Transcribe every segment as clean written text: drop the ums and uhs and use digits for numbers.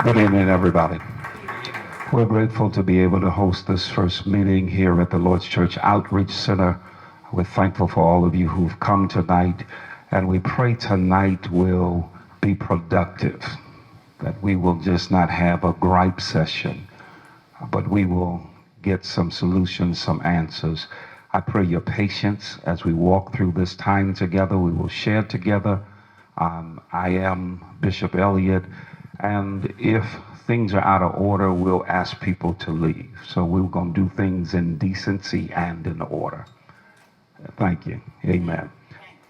Good evening, everybody. We're grateful to be able to host this first meeting here at the Lord's Church Outreach Center. We're thankful for all of you who've come tonight, and we pray tonight will be productive, that we will just not have a gripe session, but we will get some solutions, some answers. I pray your patience as we walk through this time together. We will share together. I am Bishop Elliott, and if things are out of order, we'll ask people to leave. So we're going to do things in decency and in order. Thank you. Amen.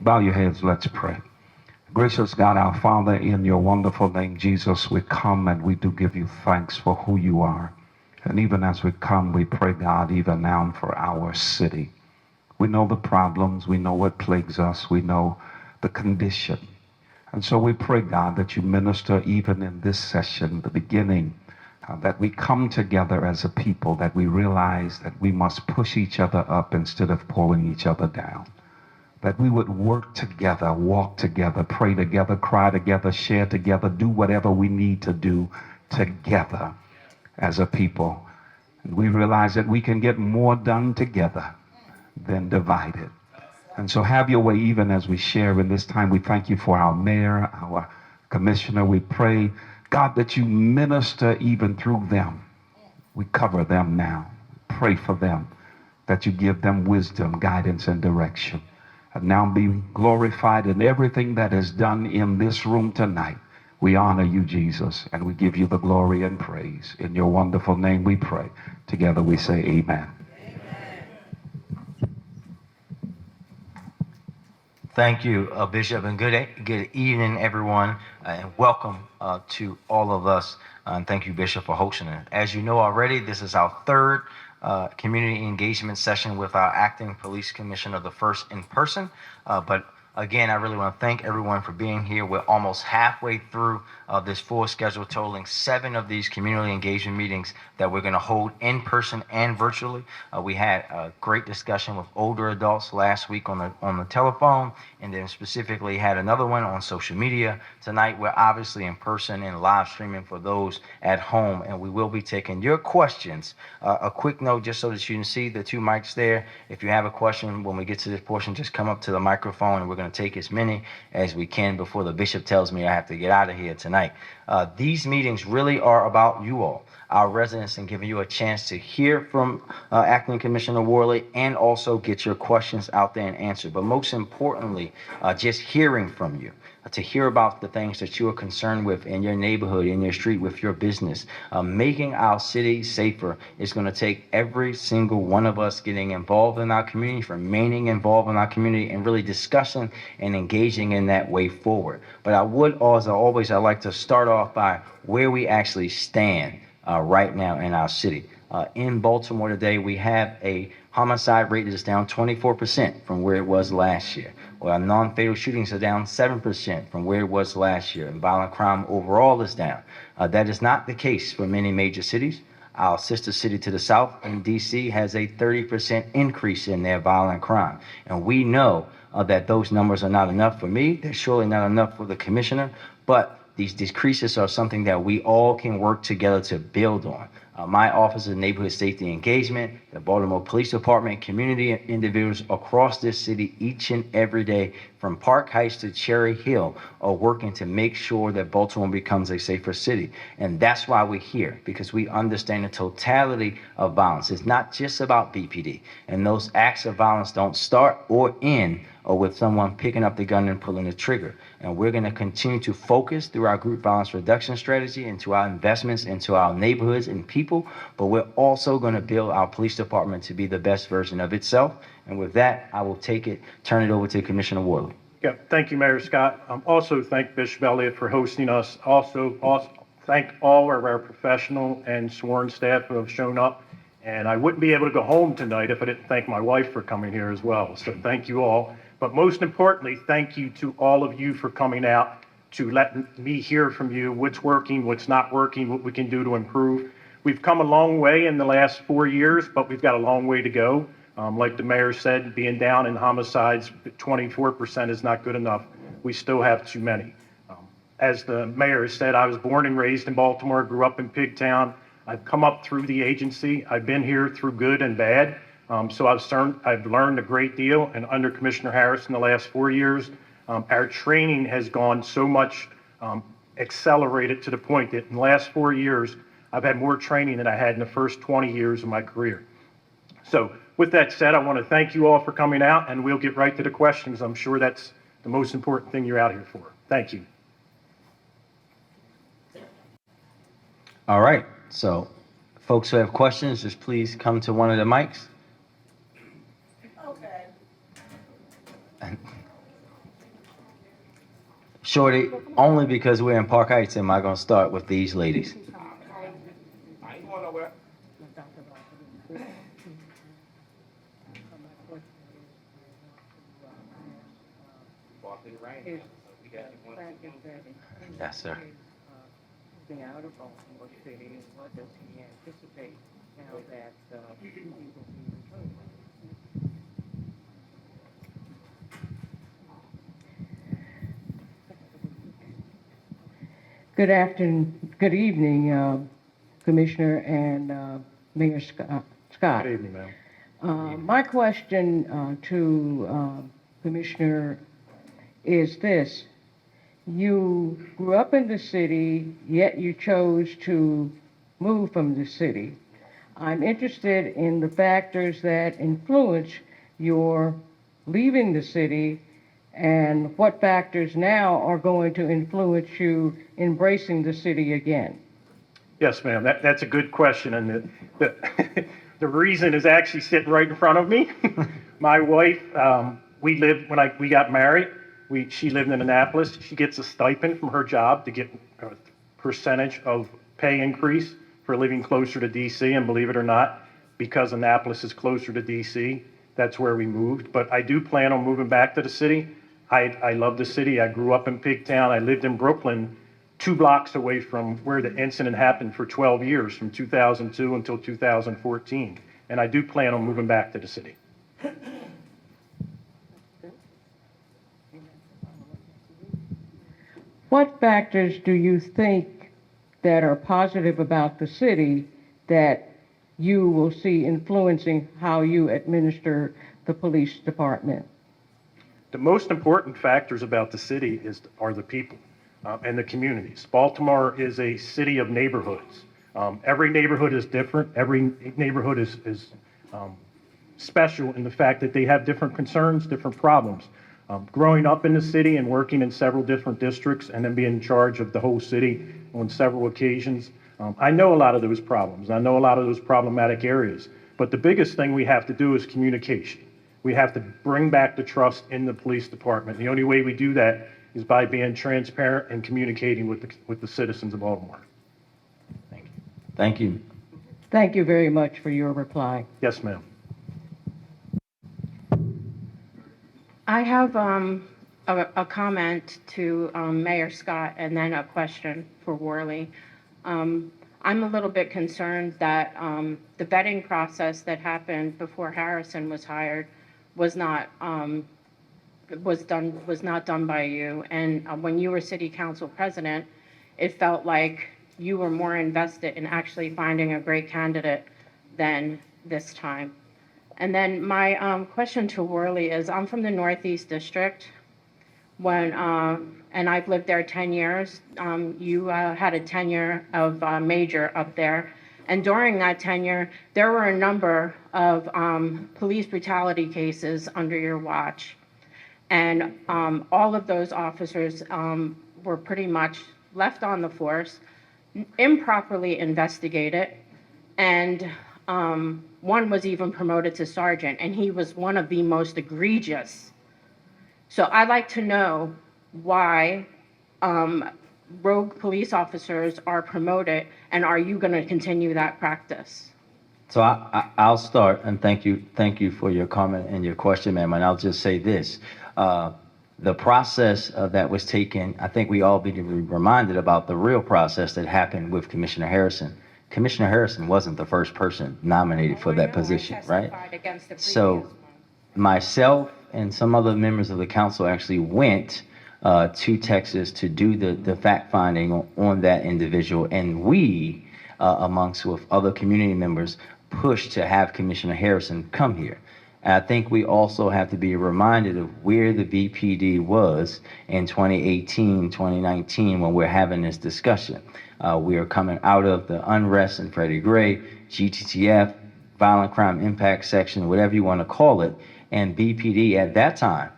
Bow your heads, let's pray. Gracious God, our Father, in your wonderful name, Jesus, we come and we do give you thanks for who you are. And even as we come, we pray, God, even now for our city. We know the problems. We know what plagues us. We know the condition. And so we pray, God, that you minister even in this session, the beginning, that we come together as a people, that we realize that we must push each other up instead of pulling each other down. That we would work together, walk together, pray together, cry together, share together, do whatever we need to do together as a people. And we realize that we can get more done together than divided. And so have your way even as we share in this time. We thank you for our mayor, our commissioner. We pray, God, that you minister even through them. We cover them now. Pray for them, that you give them wisdom, guidance, and direction. And now be glorified in everything that is done in this room tonight. We honor you, Jesus, and we give you the glory and praise. In your wonderful name we pray. Together we say amen. Thank you, Bishop, and good evening, everyone, and welcome to all of us. And thank you, Bishop, for hosting it. As you know already, this is our third community engagement session with our acting police commissioner, the first in person. But again, I really want to thank everyone for being here. We're almost halfway through this full schedule, totaling 7 of these community engagement meetings that we're going to hold in person and virtually. We had a great discussion with older adults last week on the telephone, and then specifically had another one on social media. Tonight, we're obviously in person and live streaming for those at home, and we will be taking your questions. A quick note, just so that you can see the 2 mics there. If you have a question, when we get to this portion, just come up to the microphone, and we're going to take as many as we can before the bishop tells me I have to get out of here tonight. These meetings really are about you all, our residents, and giving you a chance to hear from Acting Commissioner Worley and also get your questions out there and answered. But most importantly, just hearing from you, to hear about the things that you are concerned with in your neighborhood, in your street, with your business. Making our city safer is going to take every single one of us getting involved in our community, remaining involved in our community, and really discussing and engaging in that way forward. But I would, as always, I like to start off by where we actually stand right now in our city. In Baltimore today, we have a homicide rate that is down 24% from where it was last year. Our non-fatal shootings are down 7% from where it was last year, and violent crime overall is down. That is not the case for many major cities. Our sister city to the south in D.C. has a 30% increase in their violent crime. And we know that those numbers are not enough for me. They're surely not enough for the commissioner, but these decreases are something that we all can work together to build on. My Office of Neighborhood Safety Engagement, the Baltimore Police Department, community individuals across this city each and every day, from Park Heights to Cherry Hill, are working to make sure that Baltimore becomes a safer city. And that's why we're here, because we understand the totality of violence. It's not just about BPD. And those acts of violence don't start or end or with someone picking up the gun and pulling the trigger. And we're going to continue to focus through our group violence reduction strategy into our investments into our neighborhoods and people, but we're also going to build our police department to be the best version of itself. And with that, I will turn it over to Commissioner Worley. Yeah, thank you, Mayor Scott. Also thank Bishop Elliott for hosting us. Also thank all of our professional and sworn staff who have shown up. And I wouldn't be able to go home tonight if I didn't thank my wife for coming here as well. So thank you all. But most importantly, thank you to all of you for coming out to let me hear from you what's working, what's not working, what we can do to improve. We've come a long way in the last 4 years, but we've got a long way to go. Like the mayor said, being down in homicides, 24% is not good enough. We still have too many. as the mayor has said, I was born and raised in Baltimore, grew up in Pigtown. I've come up through the agency. I've been here through good and bad. So I've learned a great deal. And under Commissioner Harris in the last 4 years, our training has gone so much accelerated to the point that in the last 4 years, I've had more training than I had in the first 20 years of my career. So with that said, I want to thank you all for coming out, and we'll get right to the questions. I'm sure that's the most important thing you're out here for. Thank you. All right. So folks who have questions, just please come to one of the mics. Okay. Shorty, only because we're in Park Heights am I going to start with these ladies. I ain't going nowhere. Yes, sir. Being out of Baltimore City, and what does he anticipate now that he will be returning? Good afternoon, good evening, Commissioner and Mayor Scott. Good evening, ma'am. My question to Commissioner is this. You grew up in the city, yet you chose to move from the city. I'm interested in the factors that influence your leaving the city and what factors now are going to influence you embracing the city again. Yes, ma'am. That's a good question, and the reason is actually sitting right in front of me. My wife, we got married. She lived in Annapolis. She gets a stipend from her job to get a percentage of pay increase for living closer to DC. And believe it or not, because Annapolis is closer to DC, that's where we moved. But I do plan on moving back to the city. I love the city. I grew up in Pigtown. I lived in Brooklyn, 2 blocks away from where the incident happened for 12 years, from 2002 until 2014. And I do plan on moving back to the city. What factors do you think that are positive about the city that you will see influencing how you administer the police department? The most important factors about the city are the people and the communities. Baltimore is a city of neighborhoods. Every neighborhood is different. Every neighborhood is special in the fact that they have different concerns, different problems. Growing up in the city and working in several different districts and then being in charge of the whole city on several occasions, I know a lot of those problems. I know a lot of those problematic areas. But the biggest thing we have to do is communication. We have to bring back the trust in the police department. The only way we do that is by being transparent and communicating with the citizens of Baltimore. Thank you. Thank you. Thank you very much for your reply. Yes, ma'am. I have a comment to Mayor Scott and then a question for Worley. I'm a little bit concerned that the vetting process that happened before Harrison was hired was not done by you. And when you were city council president, it felt like you were more invested in actually finding a great candidate than this time. And then my question to Worley is, I'm from the Northeast District, and I've lived there 10 years. You had a tenure of major up there. And during that tenure, there were a number of police brutality cases under your watch. And all of those officers were pretty much left on the force, improperly investigated, and one was even promoted to sergeant, and he was one of the most egregious. So I'd like to know why rogue police officers are promoted, and are you going to continue that practice? So I'll start, and thank you for your comment and your question, ma'am. And I'll just say this: the process that was taken, I think we all be reminded about the real process that happened with Commissioner Harrison. Commissioner Harrison wasn't the first person nominated for that position, right? So myself and some other members of the council actually went to Texas to do the fact finding on that individual. And we, amongst with other community members, pushed to have Commissioner Harrison come here. And I think we also have to be reminded of where the VPD was in 2018, 2019 when we're having this discussion. We are coming out of the unrest in Freddie Gray, GTTF, Violent Crime Impact Section, whatever you want to call it. And BPD at that time,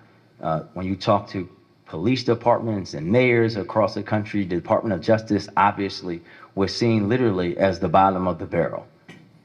when you talk to police departments and mayors across the country, the Department of Justice obviously was seen literally as the bottom of the barrel.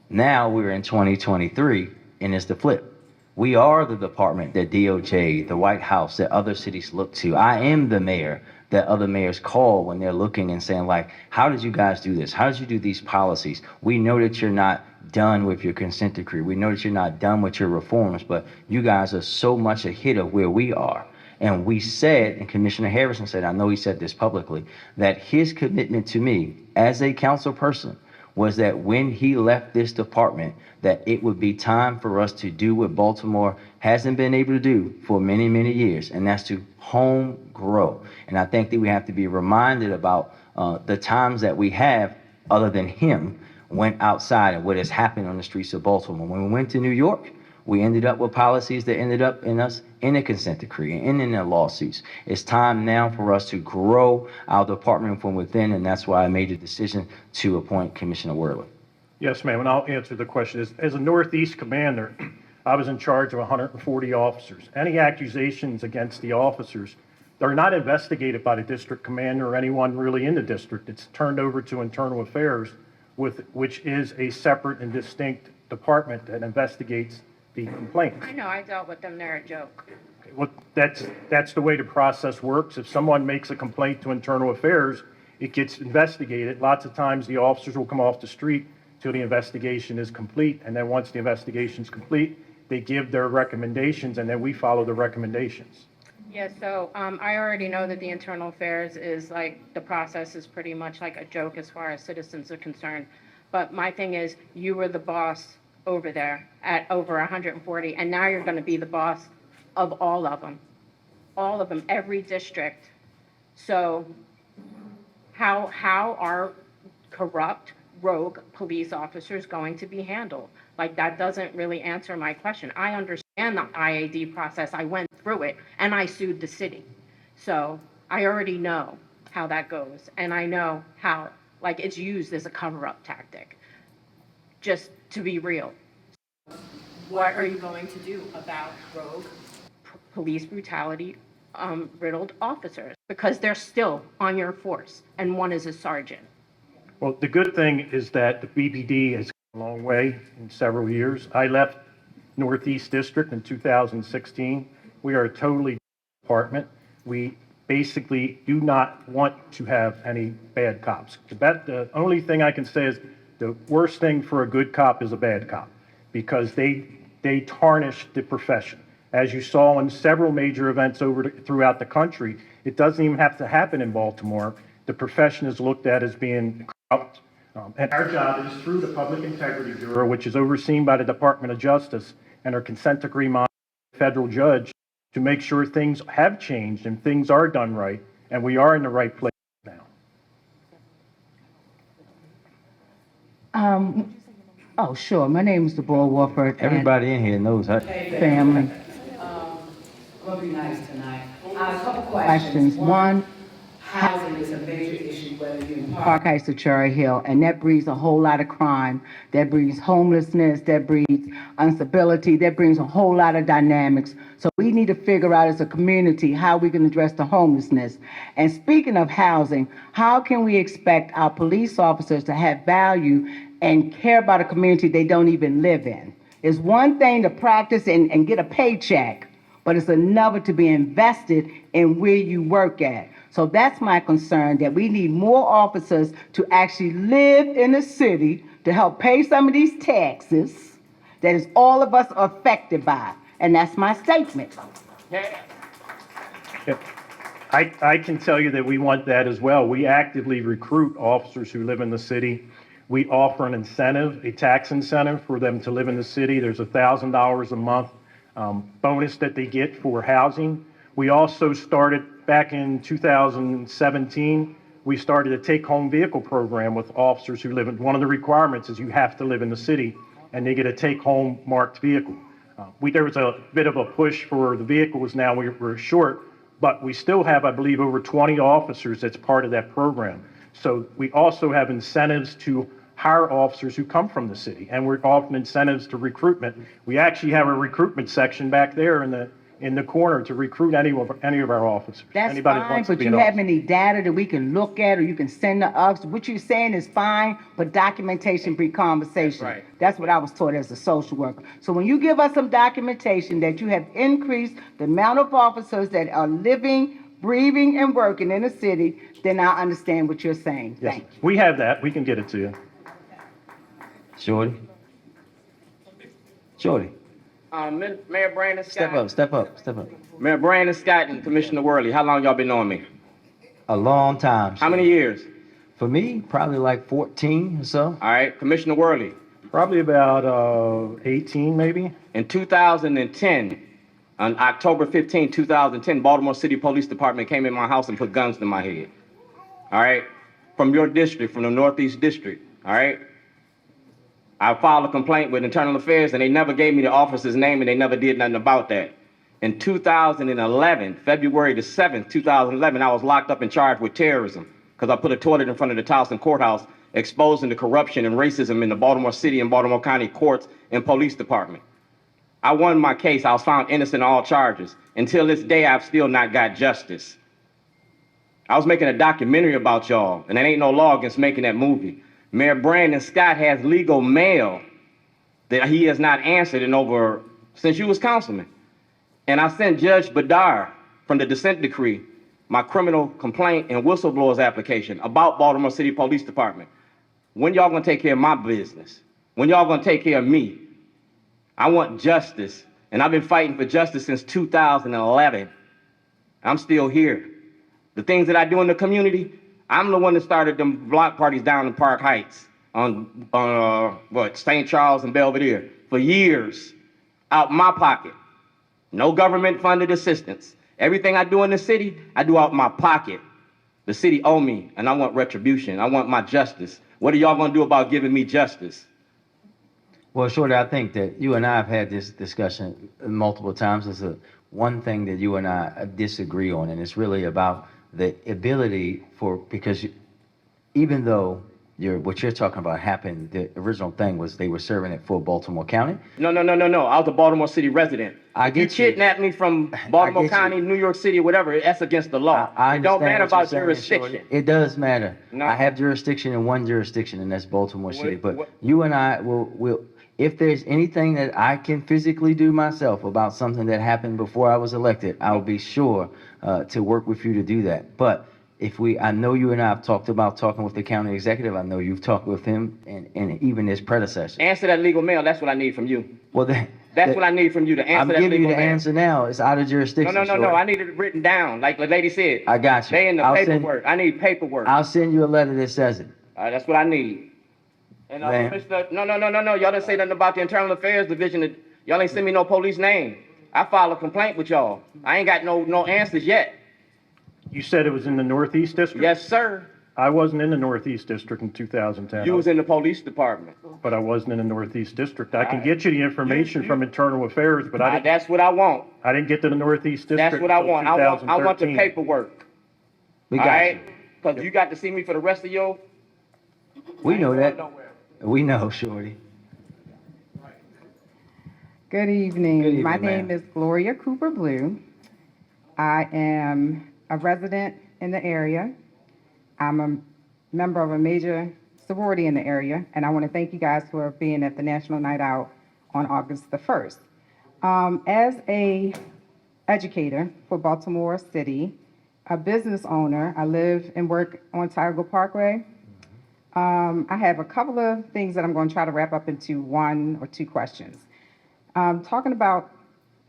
Now we're in 2023 and it's the flip. We are the department that DOJ, the White House, that other cities look to. I am the mayor that other mayors call when they're looking and saying, like, how did you guys do this? How did you do these policies? We know that you're not done with your consent decree. We know that you're not done with your reforms, but you guys are so much ahead of where we are. And we said, and Commissioner Harrison said, I know he said this publicly, that his commitment to me as a council person was that when he left this department, that it would be time for us to do what Baltimore hasn't been able to do for many, many years, and that's to home grow. And I think that we have to be reminded about the times that we have, other than him, went outside and what has happened on the streets of Baltimore. When we went to New York, we ended up with policies that ended up in us in a consent decree and in the lawsuits. It's time now for us to grow our department from within, and that's why I made the decision to appoint Commissioner Worley. Yes, ma'am, and I'll answer the question. As a Northeast commander, I was in charge of 140 officers. Any accusations against the officers, they're not investigated by the district commander or anyone really in the district. It's turned over to Internal Affairs, which is a separate and distinct department that investigates the complaints. I know, I dealt with them, they're a joke. Well, that's the way the process works. If someone makes a complaint to Internal Affairs, it gets investigated. Lots of times the officers will come off the street till the investigation is complete, and then once the investigation is complete, they give their recommendations, and then we follow the recommendations. Yeah, so I already know that the internal affairs is like, the process is pretty much like a joke as far as citizens are concerned. But my thing is, you were the boss over there at over 140, and now you're going to be the boss of all of them, every district. So how are corrupt, rogue police officers going to be handled? Like, that doesn't really answer my question. I understand the IAD process. I went through it, and I sued the city. So I already know how that goes, and I know how, like, it's used as a cover-up tactic, just to be real. What are you going to do about rogue police brutality riddled officers? Because they're still on your force, and one is a sergeant. Well, the good thing is that the BPD has come a long way in several years. I left Northeast District in 2016. We are a totally different department. We basically do not want to have any bad cops. The only thing I can say is the worst thing for a good cop is a bad cop, because they tarnish the profession. As you saw in several major events throughout the country, it doesn't even have to happen in Baltimore. The profession is looked at as being corrupt. And our job is through the Public Integrity Bureau, which is overseen by the Department of Justice and our consent decree monitor, federal judge, to make sure things have changed and things are done right, and we are in the right place now. Oh, sure. My name is Deborah Warford. Everybody in here knows her. Family. I'm gonna be nice tonight. A couple questions. One, Housing is a major issue, whether you're in Park Heights or Cherry Hill, and that breeds a whole lot of crime. That breeds homelessness, that breeds instability, that brings a whole lot of dynamics. So we need to figure out as a community how we can address the homelessness. And speaking of housing, how can we expect our police officers to have value and care about a community they don't even live in? It's one thing to practice and get a paycheck, but it's another to be invested in where you work at. So that's my concern, that we need more officers to actually live in the city to help pay some of these taxes that is all of us are affected by. And that's my statement. Yep. I can tell you that we want that as well. We actively recruit officers who live in the city. We offer an incentive, a tax incentive for them to live in the city. There's $1,000 a month bonus that they get for housing. We also started back in 2017, we started a take-home vehicle program with officers who live in, one of the requirements is you have to live in the city, and they get a take-home marked vehicle. There was a bit of a push for the vehicles now, we're short, but we still have, I believe, over 20 officers that's part of that program. So we also have incentives to hire officers who come from the city, and we're offering incentives to recruitment. We actually have a recruitment section back there in the corner to recruit any of our officers. That's Anybody that fine, wants to but be you an have officer. any data that we can look at or you can send to us? What you're saying is fine, but documentation breed conversation. That's right. That's what I was taught as a social worker. So when you give us some documentation that you have increased the amount of officers that are living, breathing, and working in the city, then I understand what you're saying. Yes, Thank you. we have that. We can get it to you. Shorty? Shorty, Mayor Brandon Scott. step up. Mayor Brandon Scott and Commissioner Worley, how long y'all been knowing me? A long time. How many years? For me, probably like 14 or so. All right, Commissioner Worley. Probably about 18, maybe. In 2010, on October 15, 2010, Baltimore City Police Department came in my house and put guns to my head. All right, from your district, from the Northeast District. All right. I filed a complaint with Internal Affairs, and they never gave me the officer's name, and they never did nothing about that. In 2011, February the 7th, 2011, I was locked up and charged with terrorism because I put a toilet in front of the Towson courthouse, exposing the corruption and racism in the Baltimore City and Baltimore County courts and police department. I won my case. I was found innocent of all charges. Until this day, I've still not got justice. I was making a documentary about y'all, and there ain't no law against making that movie. Mayor Brandon Scott has legal mail that he has not answered since you was councilman. And I sent Judge Badar from the dissent decree my criminal complaint and whistleblowers application about Baltimore City Police Department. When y'all gonna take care of my business? When y'all gonna take care of me? I want justice, and I've been fighting for justice since 2011. I'm still here. The things that I do in the community, I'm the one that started them block parties down in Park Heights on St. Charles and Belvedere for years, out my pocket. No government funded assistance. Everything I do in the city, I do out my pocket. The city owe me, and I want retribution. I want my justice. What are y'all gonna do about giving me justice? Well, Shorty, I think that you and I have had this discussion multiple times. There's one thing that you and I disagree on, and it's really about the ability because even though what you're talking about happened, the original thing was they were serving it for Baltimore County. No. I was a Baltimore City resident. I If you get you. kidnapped me from Baltimore get you. County, New York City, whatever, that's against the law. I It don't understand matter what you're about saying, jurisdiction. Shorty. It does matter. No. I have jurisdiction in one jurisdiction, and that's Baltimore City. But what- you and I will, if there's anything that I can physically do myself about something that happened before I was elected, I'll be sure to work with you to do that. But I know you and I have talked about talking with the county executive. I know you've talked with him and even his predecessor. Answer that legal mail. That's what I need from you. Well, That's what I need from you to I'm answer that giving legal you the mail. answer now. It's out of jurisdiction. No. Shorty. I need it written down, like the lady said. I got you. They in the I'll send- paperwork. I need paperwork. I'll send you a letter that says it. That's what I need. And Man. Mr. No. Y'all didn't say nothing about the Internal Affairs Division. Y'all ain't send me no police name. I filed a complaint with y'all. I ain't got no answers yet. You said it was in the Northeast District? Yes, sir. I wasn't in the Northeast District in 2010. You was in the police department. But I wasn't in the Northeast District. I can get you the information from Internal Affairs, but That's what I want. I didn't get to the Northeast District That's what I until want. I want the 2013. paperwork. We All got right? you. Because you got to see me for the rest of your. We know that. We know, Shorty. Good evening. Good evening, My ma'am. name is Gloria Cooper Blue. I am a resident in the area. I'm a member of a major sorority in the area, and I want to thank you guys for being at the National Night Out on August the 1st. As a educator for Baltimore City, a business owner, I live and work on Tiger Parkway. I have a couple of things that I'm going to try to wrap up into one or two questions. Talking about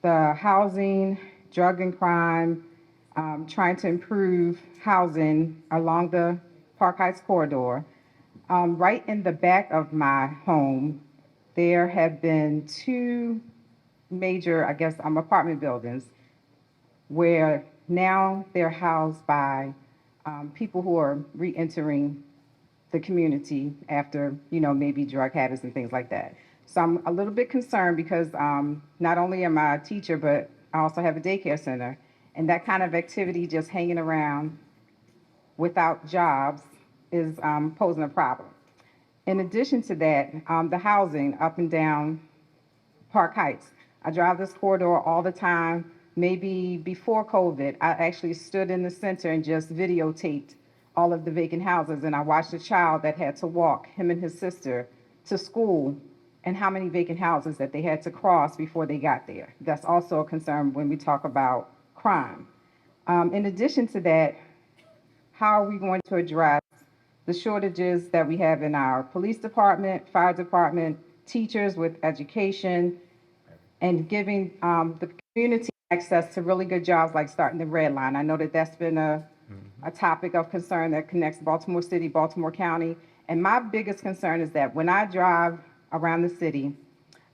the housing, drug and crime, trying to improve housing along the Park Heights corridor. Right in the back of my home, there have been two major, apartment buildings where now they're housed by people who are re-entering the community after, maybe drug habits and things like that. So I'm a little bit concerned because not only am I a teacher, but I also have a daycare center. And that kind of activity just hanging around without jobs is posing a problem. In addition to that, the housing up and down Park Heights. I drive this corridor all the time. Maybe before COVID, I actually stood in the center and just videotaped all of the vacant houses. And I watched a child that had to walk, him and his sister, to school, and how many vacant houses that they had to cross before they got there. That's also a concern when we talk about crime. In addition to that, how are we going to address the shortages that we have in our police department, fire department, teachers with education, and giving the community access to really good jobs like starting the Red Line? I know that that's been a topic of concern that connects Baltimore City, Baltimore County. And my biggest concern is that when I drive around the city,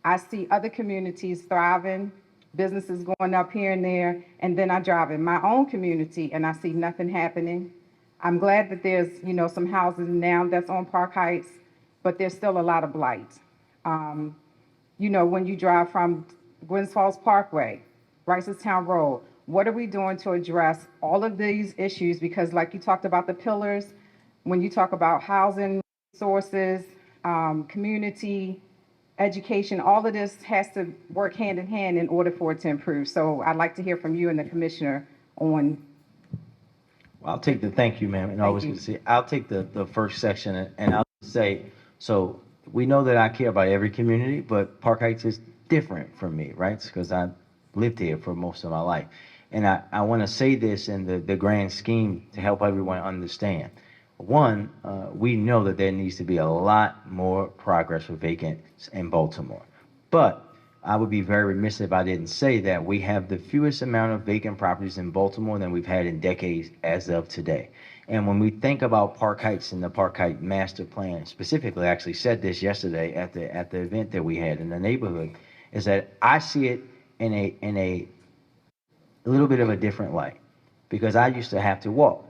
I see other communities thriving, businesses going up here and there, and then I drive in my own community and I see nothing happening. I'm glad that there's, some houses now that's on Park Heights, but there's still a lot of blight. When you drive from Gwynns Falls Parkway, Ricestown Road, what are we doing to address all of these issues? Because like you talked about the pillars, when you talk about housing sources, community, education, all of this has to work hand in hand in order for it to improve. So I'd like to hear from you and the commissioner on. I'll take the, thank you, ma'am, and always good to see you. I'll take the first section and I'll say, so we know that I care about every community, but Park Heights is different from me, right? Because I lived here for most of my life. And I want to say this in the grand scheme to help everyone understand. One, we know that there needs to be a lot more progress with vacants in Baltimore. But I would be very remiss if I didn't say that we have the fewest amount of vacant properties in Baltimore than we've had in decades as of today. And when we think about Park Heights and the Park Heights master plan, specifically, I actually said this yesterday at the event that we had in the neighborhood, is that I see it in a little bit of a different light, because I used to have to walk.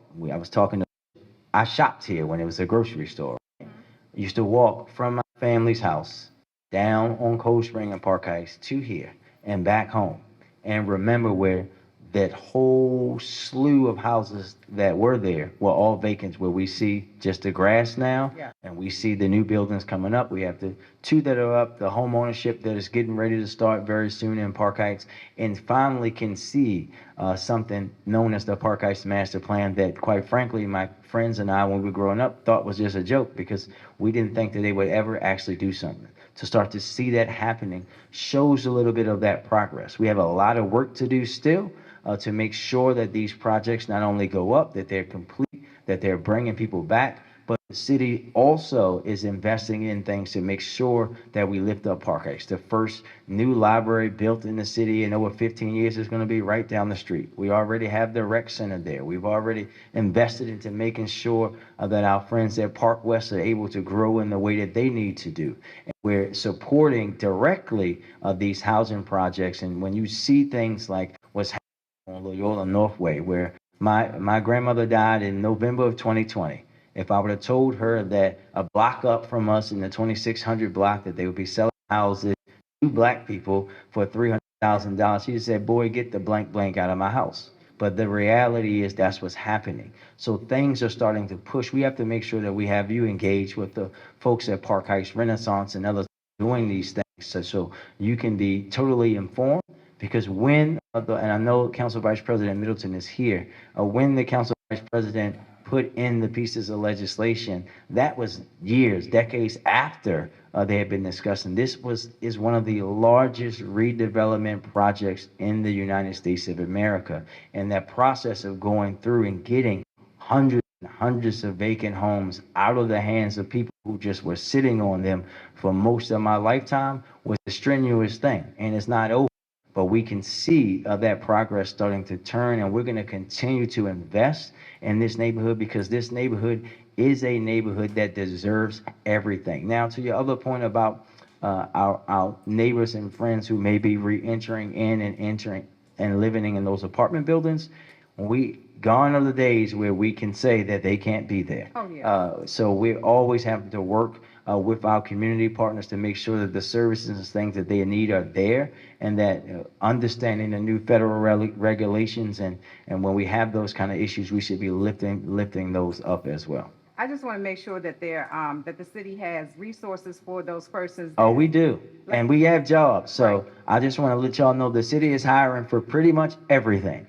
I shopped here when it was a grocery store. I used to walk from my family's house down on Cold Spring and Park Heights to here and back home, and remember where that whole slew of houses that were there were all vacant, where we see just the grass now. Yeah. And we see the new buildings coming up. We have the two that are up, the home ownership that is getting ready to start very soon in Park Heights, and finally can see something known as the Park Heights Master Plan that, quite frankly, my friends and I, when we were growing up, thought was just a joke, because we didn't think that they would ever actually do something. To start to see that happening shows a little bit of that progress. We have a lot of work to do still to make sure that these projects not only go up, that they're complete, that they're bringing people back, but the city also is investing in things to make sure that we lift up Park Heights. The first new library built in the city in over 15 years is going to be right down the street. We already have the rec center there. We've already invested into making sure that our friends at Park West are able to grow in the way that they need to do. And we're supporting directly these housing projects. And when you see things like what's happening on Loyola Northway, where my grandmother died in November of 2020. If I would have told her that a block up from us in the 2600 block that they would be selling houses to black people for $300,000, she'd said, boy, get the blank blank out of my house. But the reality is that's what's happening. So things are starting to push. We have to make sure that we have you engaged with the folks at Park Heights Renaissance and others doing these things so you can be totally informed. Because when, and I know Council Vice President Middleton is here, when the Council Vice President put in the pieces of legislation, that was years, decades after they had been discussing. This is one of the largest redevelopment projects in the United States of America. And that process of going through and getting hundreds and hundreds of vacant homes out of the hands of people who just were sitting on them for most of my lifetime was a strenuous thing. And it's not over. But we can see that progress starting to turn, and we're going to continue to invest in this neighborhood, because this neighborhood is a neighborhood that deserves everything. Now, to your other point about our neighbors and friends who may be re-entering in and entering and living in those apartment buildings, Gone are the days where we can say that they can't be there. Oh, yeah. So we always have to work with our community partners to make sure that the services and things that they need are there, and that understanding the new federal regulations, and when we have those kind of issues, we should be lifting those up as well. I just want to make sure that that the city has resources for those persons. Oh, we do. And we have jobs. So I just want to let y'all know the city is hiring for pretty much everything.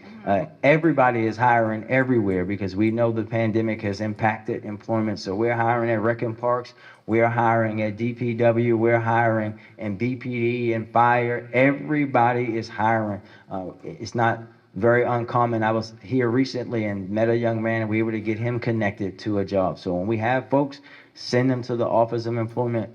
Everybody is hiring everywhere because we know the pandemic has impacted employment. So we're hiring at Rec and Parks. We're hiring at DPW. We're hiring in BPD and fire. Everybody is hiring. It's not very uncommon. I was here recently and met a young man, and we were able to get him connected to a job. So when we have folks, send them to the Office of Employment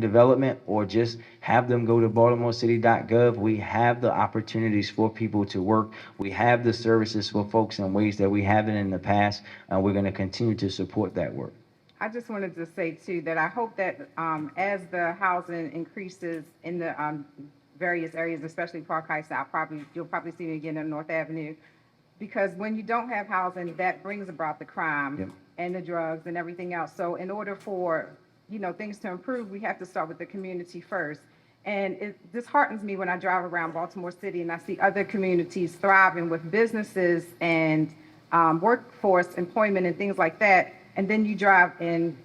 Development, or just have them go to baltimorecity.gov. We have the opportunities for people to work. We have the services for folks in ways that we haven't in the past, and we're going to continue to support that work. I just wanted to say too, that I hope that as the housing increases in the various areas, especially Park Heights, you'll probably see it again on North Avenue, because when you don't have housing, that brings about the crime. Yep. And the drugs and everything else. So in order for, things to improve, we have to start with the community first. And it disheartens me when I drive around Baltimore City and I see other communities thriving with businesses and workforce employment and things like that. And then you drive in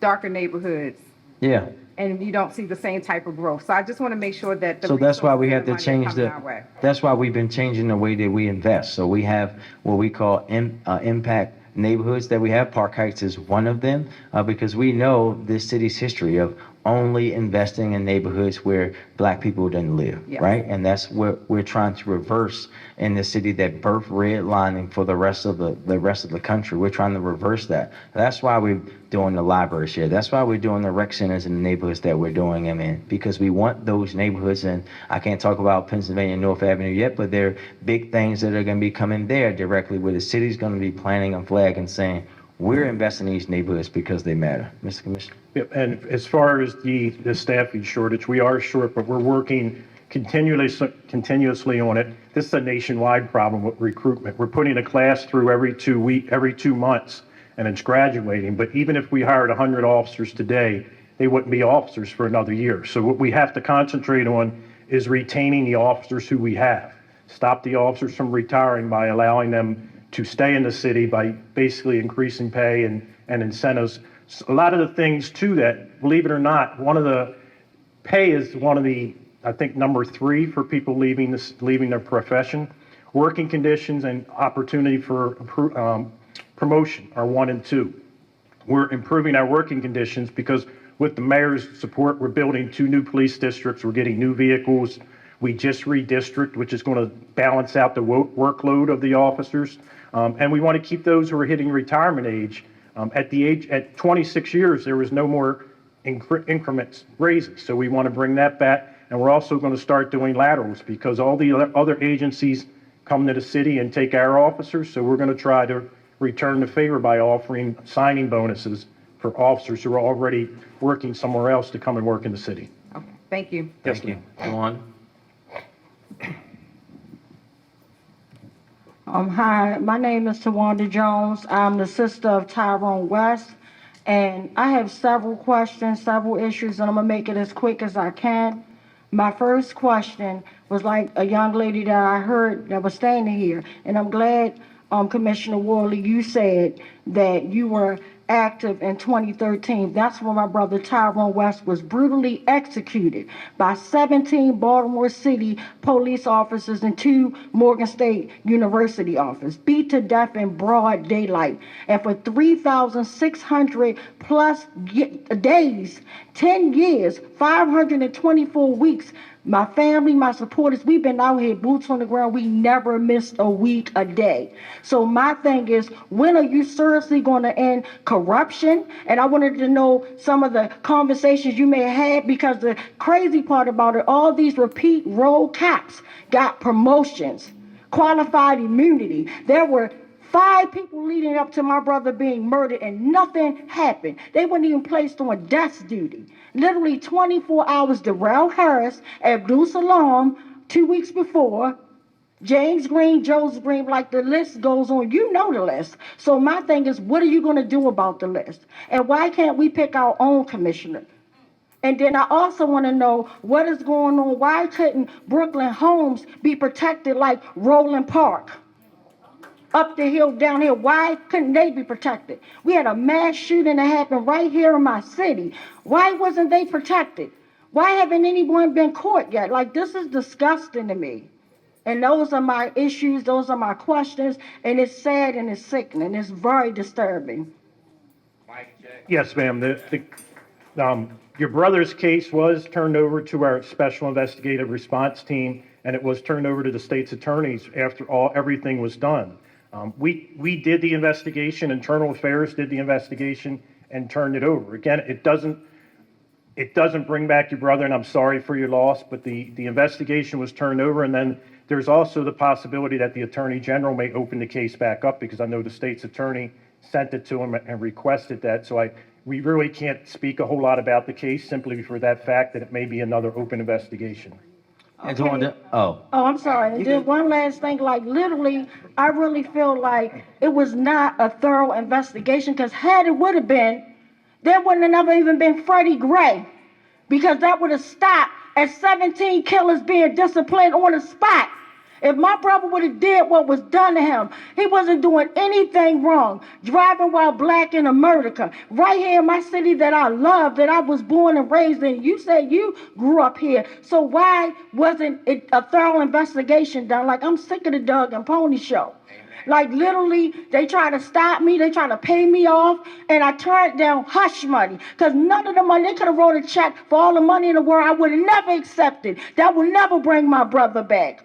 darker neighborhoods Yeah. and you don't see the same type of growth. So I just want to make sure that the So that's why we have to resources and the change money are coming our way. that's why we've been changing the way that we invest. So we have what we call impact neighborhoods that we have. Park Heights is one of them, because we know this city's history of only investing in neighborhoods where Black people didn't live, Yes. right? And that's what we're trying to reverse in the city that birthed redlining for the rest of the country. We're trying to reverse that. That's why we're doing the library share. That's why we're doing the rec centers in the neighborhoods that we're doing them in, because we want those neighborhoods. And I can't talk about Pennsylvania North Avenue yet, but there are big things that are going to be coming there directly, where the city's going to be planting a flag and saying, we're investing in these neighborhoods because they matter. Mr. Commissioner? Yep, and as far as the staffing shortage, we are short, but we're working continuously on it. This is a nationwide problem with recruitment. We're putting a class through every 2 months, and it's graduating. But even if we hired 100 officers today, they wouldn't be officers for another year. So what we have to concentrate on is retaining the officers who we have. Stop the officers from retiring by allowing them to stay in the city by basically increasing pay and incentives. A lot of the things to that, believe it or not, one of the pay is one of the, I think, number 3 for people leaving their profession. Working conditions and opportunity for promotion are 1 and 2. We're improving our working conditions because with the mayor's support, we're building 2 new police districts. We're getting new vehicles. We just redistrict, which is going to balance out the workload of the officers. And we want to keep those who are hitting retirement age. At 26 years, there was no more increments raises. So we want to bring that back. And we're also going to start doing laterals because all the other agencies come to the city and take our officers. So we're going to try to return the favor by offering signing bonuses for officers who are already working somewhere else to come and work in the city. Okay, thank you. Yes, Thank you. ma'am. Go on. Hi, my name is Tawanda Jones. I'm the sister of Tyrone West, and I have several questions, several issues, and I'm gonna make it as quick as I can. My first question was like a young lady that I heard that was standing here, and I'm glad, Commissioner Worley, you said that you were active in 2013. That's when my brother Tyrone West was brutally executed by 17 Baltimore City police officers and 2 Morgan State University officers, beat to death in broad daylight. And for 3,600 plus days, 10 years, 524 weeks, my family, my supporters, we've been out here, boots on the ground. We never missed a week, a day. So my thing is, when are you seriously going to end corruption? And I wanted to know some of the conversations you may have had, because the crazy part about it, all these repeat role cops got promotions, qualified immunity. There were 5 people leading up to my brother being murdered and nothing happened. They weren't even placed on death duty. Literally 24 hours, Darrell Harris, Abdul Salam, 2 weeks before, James Green, Joseph Green, like the list goes on. You know the list. So my thing is, what are you going to do about the list? And why can't we pick our own commissioner? And then I also want to know what is going on. Why couldn't Brooklyn homes be protected like Roland Park? Up the hill, down here, why couldn't they be protected? We had a mass shooting that happened right here in my city. Why wasn't they protected? Why haven't anyone been caught yet? Like, this is disgusting to me. And those are my issues, those are my questions, and it's sad and it's sickening. It's very disturbing. Yes, ma'am. Your brother's case was turned over to our Special Investigative Response Team, and it was turned over to the state's attorneys after everything was done. We did the investigation, Internal Affairs did the investigation and turned it over. Again, it doesn't bring back your brother, and I'm sorry for your loss, but the investigation was turned over, and then there's also the possibility that the Attorney General may open the case back up, because I know the state's attorney sent it to him and requested that. So we really can't speak a whole lot about the case simply for that fact that it may be another open investigation. And Tawanda, Oh, I'm sorry. And then one last thing, like literally, I really feel like it was not a thorough investigation, because had it would have been, there wouldn't have never even been Freddie Gray, because that would have stopped at 17 killers being disciplined on the spot. If my brother would have did what was done to him, he wasn't doing anything wrong. Driving while black in America, right here in my city that I love, that I was born and raised in. You said you grew up here. So why wasn't it a thorough investigation done? Like, I'm sick of the Doug and Pony show. Like, literally, they try to stop me. They try to pay me off. And I turned down hush money. Because none of the money, they could have wrote a check for all the money in the world. I would have never accepted. That would never bring my brother back.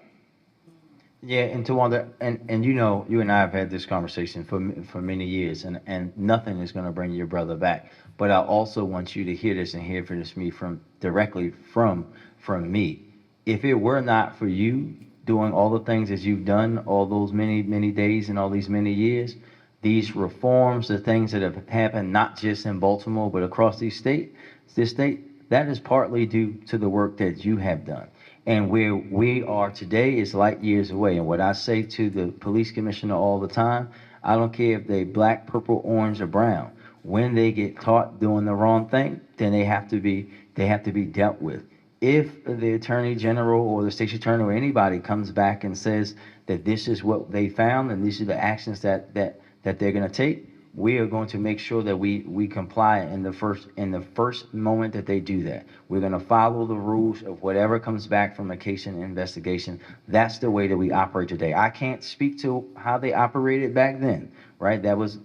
yeah, and Tawanda, and you know, you and I have had this conversation for many years, and nothing is going to bring your brother back. But I also want you to hear this and hear this me directly from me. If it were not for you doing all the things that you've done all those many days and all these many years, these reforms, the things that have happened not just in Baltimore but across this state, that is partly due to the work that you have done. And where we are today is light years away. And what I say to the police commissioner all the time, I don't care if they black, purple, orange, or brown. When they get caught doing the wrong thing, then they have to be dealt with. If the attorney general or the state's attorney or anybody comes back and says that this is what they found and these are the actions that they're going to take, we are going to make sure that we comply in the first moment that they do that. We're going to follow the rules of whatever comes back from a case and investigation. That's the way that we operate today. I can't speak to how they operated back then, right? That was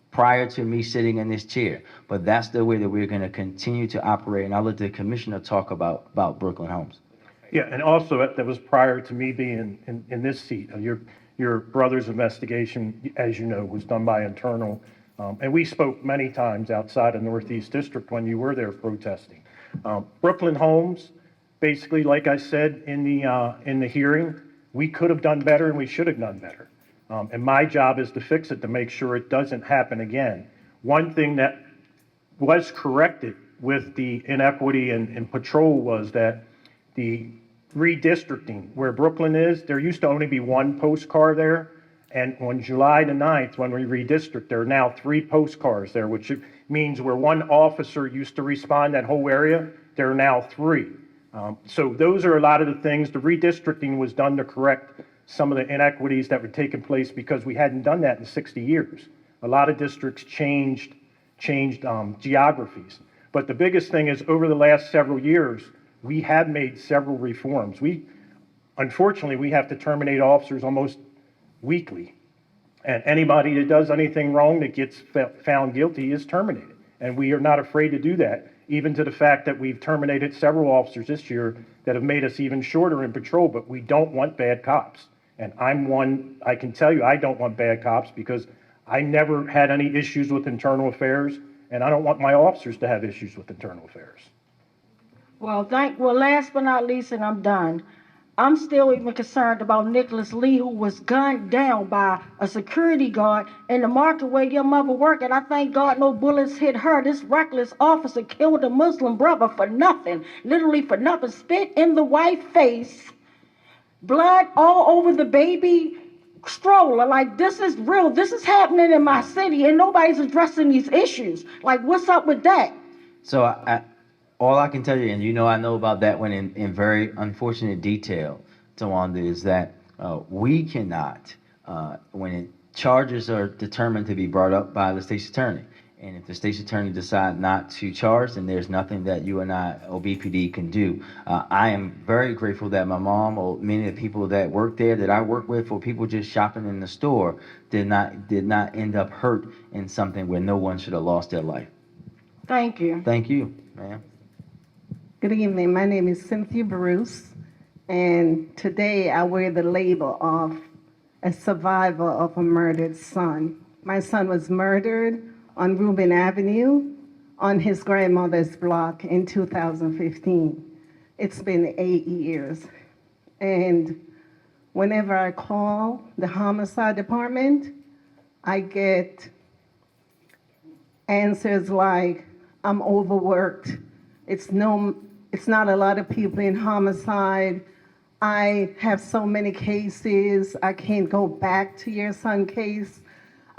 prior to me sitting in this chair, but that's the way that we're going to continue to operate. And I'll let the commissioner talk about Brooklyn Homes. Yeah, and also that was prior to me being in this seat. Your brother's investigation, as you know, was done by internal. And we spoke many times outside of Northeast District when you were there protesting. Brooklyn Homes, basically, like I said in the hearing, we could have done better and we should have done better. And my job is to fix it, to make sure it doesn't happen again. One thing that was corrected with the inequity in patrol was that the redistricting, where Brooklyn is, there used to only be one postcard there. And on July the 9th, when we redistrict, there are now 3 postcards there, which means where one officer used to respond that whole area, there are now 3. So those are a lot of the things. The redistricting was done to correct some of the inequities that were taking place because we hadn't done that in 60 years. A lot of districts changed geographies. But the biggest thing is over the last several years, we have made several reforms. Unfortunately, we have to terminate officers almost weekly. And anybody that does anything wrong that gets found guilty is terminated. And we are not afraid to do that, even to the fact that we've terminated several officers this year that have made us even shorter in patrol, but we don't want bad cops. And I can tell you, I don't want bad cops because I never had any issues with internal affairs, and I don't want my officers to have issues with internal affairs. Well, last but not least, and I'm done. I'm still even concerned about Nicholas Lee, who was gunned down by a security guard in the market where your mother worked. And I thank God no bullets hit her. This reckless officer killed a Muslim brother for nothing, literally for nothing. Spit in the white face, blood all over the baby stroller. Like, this is real. This is happening in my city, and nobody's addressing these issues. Like, what's up with that? So all I can tell you, and you know I know about that one in very unfortunate detail, Tawanda, is that we cannot, charges are determined to be brought up by the state's attorney. And if the state's attorney decide not to charge, then there's nothing that you and I, or BPD, can do. I am very grateful that my mom, or many of the people that work there that I work with, or people just shopping in the store, did not end up hurt in something where no one should have lost their life. Thank you. Thank you, ma'am. Good evening. My name is Cynthia Bruce, and today I wear the label of a survivor of a murdered son. My son was murdered on Rubin Avenue on his grandmother's block in 2015. It's been 8 years. And whenever I call the homicide department, I get answers like, I'm overworked. It's not a lot of people in homicide. I have so many cases. I can't go back to your son's case.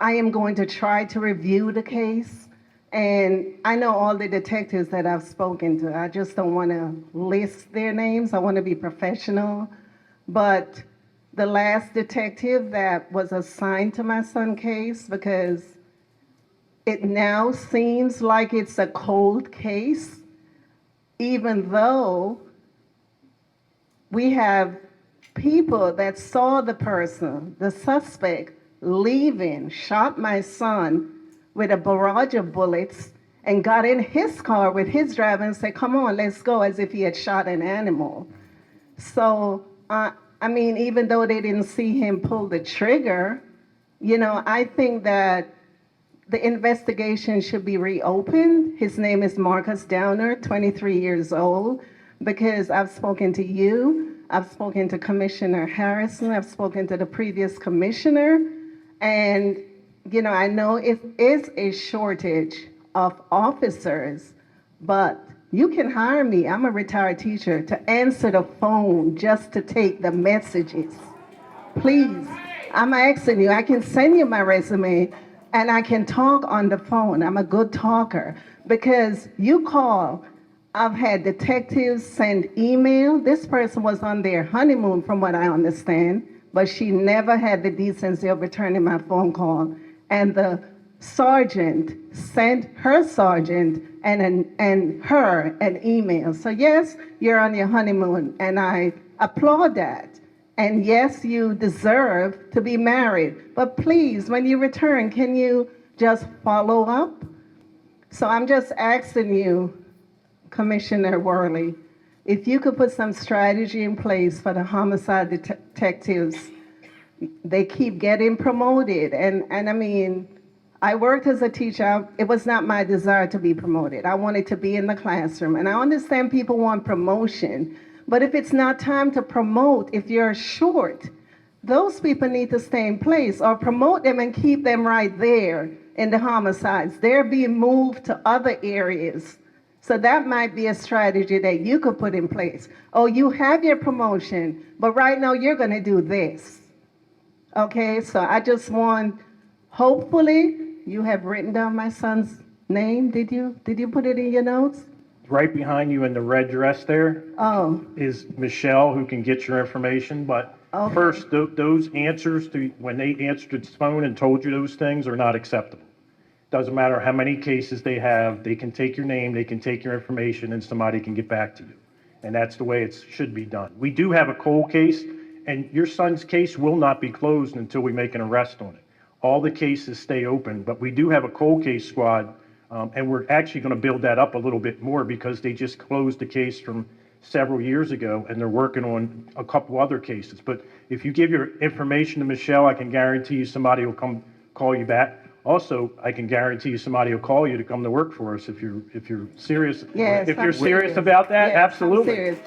I am going to try to review the case. And I know all the detectives that I've spoken to. I just don't want to list their names. I want to be professional. But the last detective that was assigned to my son's case, because it now seems like it's a cold case, even though we have people that saw the person, the suspect, leaving, shot my son with a barrage of bullets, and got in his car with his driver and said, come on, let's go, as if he had shot an animal. So, I mean, even though they didn't see him pull the trigger, I think that the investigation should be reopened. His name is Marcus Downer, 23 years old, because I've spoken to you, I've spoken to Commissioner Harrison, I've spoken to the previous commissioner, and, I know it is a shortage of officers, but you can hire me, I'm a retired teacher, to answer the phone just to take the messages. Please, I'm asking you, I can send you my resume, and I can talk on the phone. I'm a good talker, because you call. I've had detectives send email. This person was on their honeymoon, from what I understand, but she never had the decency of returning my phone call. And the sergeant sent her sergeant and her an email. So yes, you're on your honeymoon, and I applaud that. And yes, you deserve to be married. But please, when you return, can you just follow up? So I'm just asking you, Commissioner Worley, if you could put some strategy in place for the homicide detectives. They keep getting promoted. And I mean, I worked as a teacher. It was not my desire to be promoted. I wanted to be in the classroom. And I understand people want promotion. But if it's not time to promote, if you're short, those people need to stay in place, or promote them and keep them right there in the homicides. They're being moved to other areas. So that might be a strategy that you could put in place. Oh, you have your promotion, but right now you're going to do this. Okay, so I just want, hopefully, you have written down my son's name. Did you put it in your notes? Right behind you in the red dress there Oh, is Michelle, who can get your information. But Okay. first, those answers to when they answered its phone and told you those things are not acceptable. Doesn't matter how many cases they have, they can take your name, they can take your information, and somebody can get back to you. And that's the way it should be done. We do have a cold case, and your son's case will not be closed until we make an arrest on it. All the cases stay open, but we do have a cold case squad, and we're actually going to build that up a little bit more, because they just closed the case from several years ago, and they're working on a couple other cases. But if you give your information to Michelle, I can guarantee you somebody will come call you back. Also, I can guarantee you somebody will call you to come to work for us if you're serious. yes. If I'm you're serious about that, Yes, I'm absolutely. serious.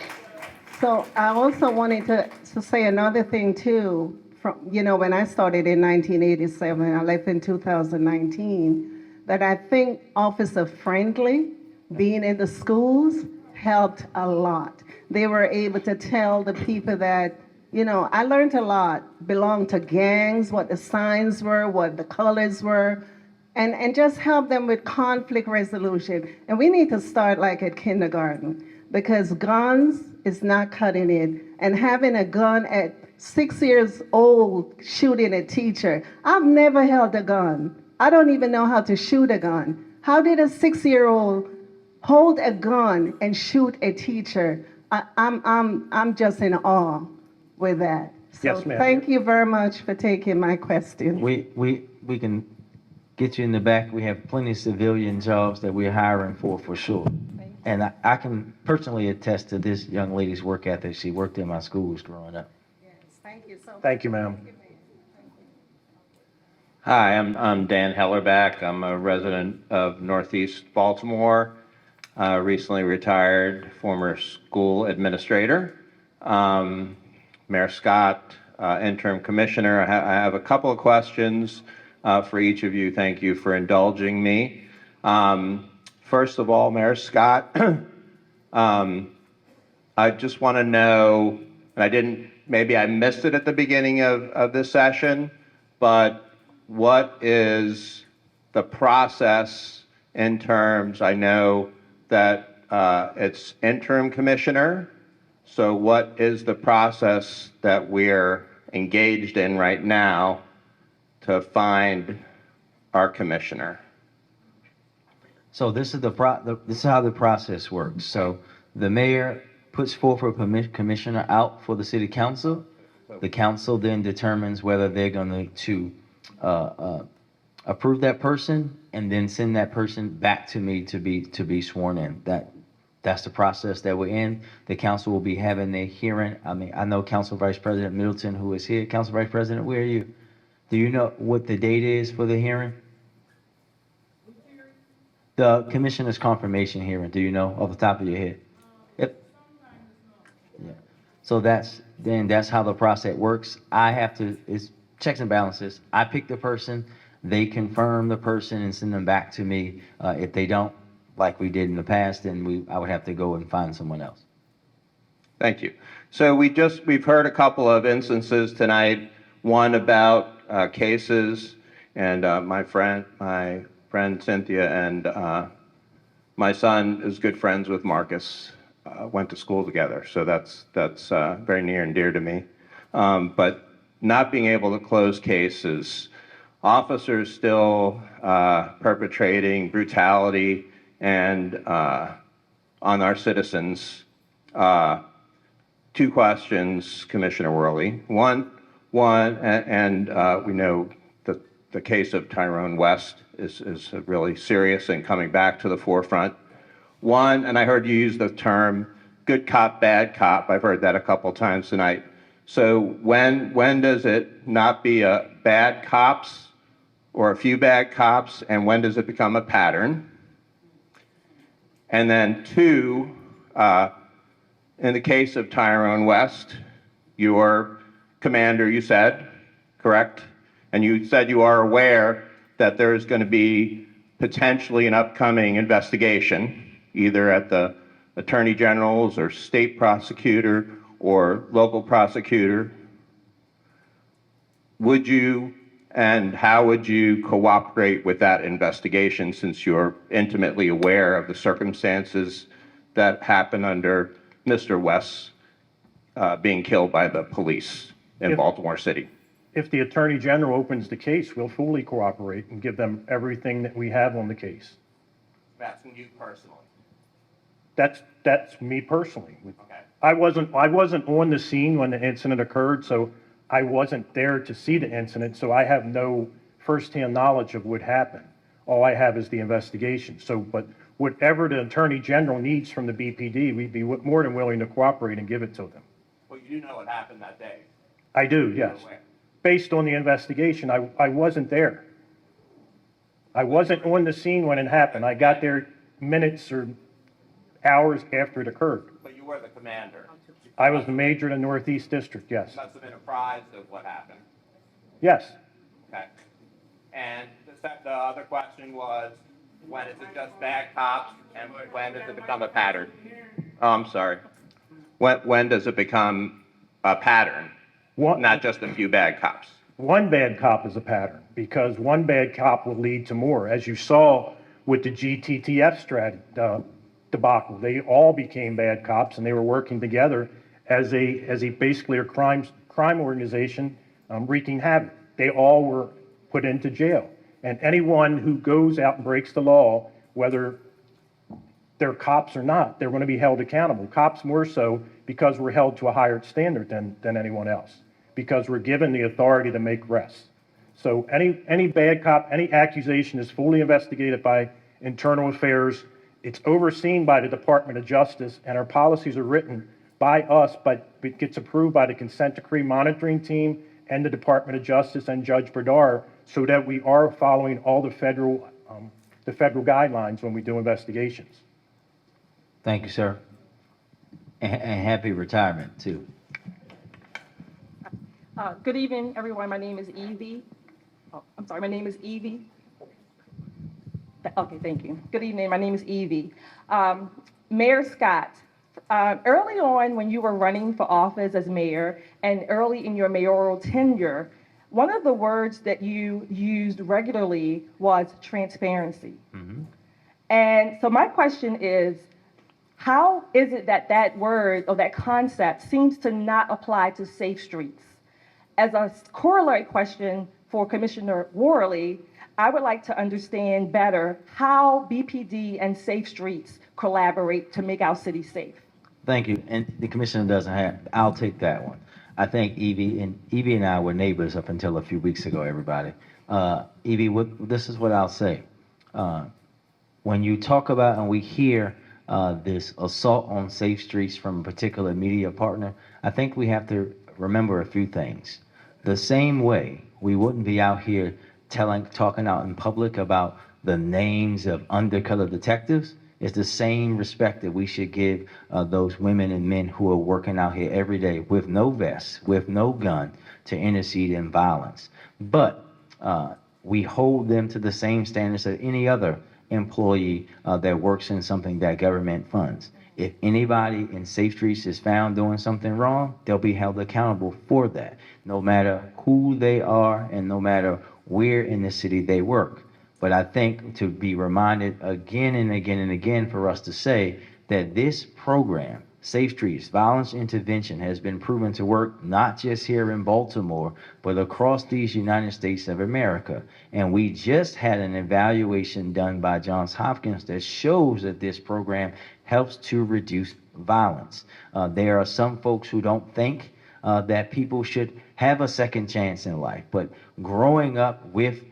So I also wanted to say another thing too. When I started in 1987, I left in 2019, that I think officer friendly, being in the schools, helped a lot. They were able to tell the people that You know, I learned a lot, belonged to gangs, what the signs were, what the colors were, and just help them with conflict resolution. And we need to start like at kindergarten because guns is not cutting it. And having a gun at 6 years old shooting a teacher, I've never held a gun. I don't even know how to shoot a gun. How did a 6-year-old hold a gun and shoot a teacher? I'm just in awe with that. So Yes, ma'am. thank you very much for taking my question. We can get you in the back. We have plenty of civilian jobs that we're hiring for sure. And I can personally attest to this young lady's work ethic. She worked in my schools growing up. Thank you so much. Thank you, ma'am. Hi, I'm Dan Hellerback. I'm a resident of Northeast Baltimore, recently retired, former school administrator. Mayor Scott, interim commissioner, I have a couple of questions for each of you. Thank you for indulging me. First of all, Mayor Scott, I just want to know, and maybe I missed it at the beginning of this session, but what is the process in terms, I know that it's interim commissioner, so what is the process that we're engaged in right now to find our commissioner? So this is this is how the process works. So the mayor puts forth a commissioner out for the city council. The council then determines whether they're going to approve that person and then send that person back to me to be sworn in. That's the process that we're in. The council will be having their hearing. I mean, I know Council Vice President Middleton, who is here. Council Vice President, where are you? Do you know what the date is for the hearing? The commissioner's confirmation hearing. Do you know off the top of your head? Yep. Yeah. So that's how the process works. It's checks and balances. I pick the person, they confirm the person and send them back to me. If they don't, like we did in the past, then I would have to go and find someone else. Thank you. So we've heard a couple of instances tonight, one about cases, and my friend Cynthia and my son is good friends with Marcus, went to school together, so that's very near and dear to me. But not being able to close cases, officers still perpetrating brutality and on our citizens. Two questions, Commissioner Worley. One, and we know that the case of Tyrone West is really serious and coming back to the forefront. One, and I heard you use the term good cop, bad cop. I've heard that a couple times tonight. So when does it not be a bad cops or a few bad cops, and when does it become a pattern? And then two, in the case of Tyrone West, your commander, you said, correct? And you said you are aware that there's going to be potentially an upcoming investigation, either at the Attorney General's or state prosecutor or local prosecutor. Would you and how would you cooperate with that investigation, since you're intimately aware of the circumstances that happened under Mr. West being killed by the police in Baltimore City? If the Attorney General opens the case, we'll fully cooperate and give them everything that we have on the case. I'm asking you personally. That's me personally. Okay. I wasn't on the scene when the incident occurred, so I wasn't there to see the incident, so I have no firsthand knowledge of what happened. All I have is the investigation. But whatever the Attorney General needs from the BPD, we'd be more than willing to cooperate and give it to them. Well, you do know what happened that day. I do, yes. Based on the investigation, I wasn't there. I wasn't on the scene when it happened. I got there minutes or hours after it occurred. But you were the commander. I was the major in the Northeast District, yes. You must have been apprised of what happened. Yes. Okay. And the other question was, when is it just bad cops, and when does it become a pattern? Oh, I'm sorry. When does it become a pattern? not just a few bad cops. One bad cop is a pattern, because one bad cop will lead to more. As you saw with the GTTF debacle, they all became bad cops, and they were working together as a basically a crime organization wreaking havoc. They all were put into jail. And anyone who goes out and breaks the law, whether they're cops or not, they're going to be held accountable. Cops more so, because we're held to a higher standard than anyone else, because we're given the authority to make arrests. So any bad cop, any accusation is fully investigated by Internal Affairs. It's overseen by the Department of Justice, and our policies are written by us, but it gets approved by the consent decree monitoring team and the Department of Justice and Judge Berdar, so that we are following all the federal guidelines when we do investigations. Thank you, sir. And happy retirement, too. Good evening, everyone. My name is Evie. My name is Evie. Okay, thank you. Good evening. My name is Evie. Mayor Scott, early on when you were running for office as mayor and early in your mayoral tenure, one of the words that you used regularly was transparency. Mm-hmm. And so my question is, how is it that that word or that concept seems to not apply to Safe Streets? As a corollary question for Commissioner Worley, I would like to understand better how BPD and Safe Streets collaborate to make our city safe. Thank you. And the commissioner doesn't have, I'll take that one. I think Evie and I were neighbors up until a few weeks ago, everybody. Evie, this is what I'll say. When you talk about and we hear this assault on Safe Streets from a particular media partner, I think we have to remember a few things. The same way we wouldn't be out here talking out in public about the names of undercover detectives, is the same respect that we should give those women and men who are working out here every day with no vest, with no gun, to intercede in violence. But we hold them to the same standards as any other employee that works in something that government funds. If anybody in Safe Streets is found doing something wrong, they'll be held accountable for that, no matter who they are and no matter where in the city they work. But I think to be reminded again and again and again for us to say that this program, Safe Streets, violence intervention, has been proven to work not just here in Baltimore, but across these United States of America. And we just had an evaluation done by Johns Hopkins that shows that this program helps to reduce violence. There are some folks who don't think that people should have a second chance in life, but growing up with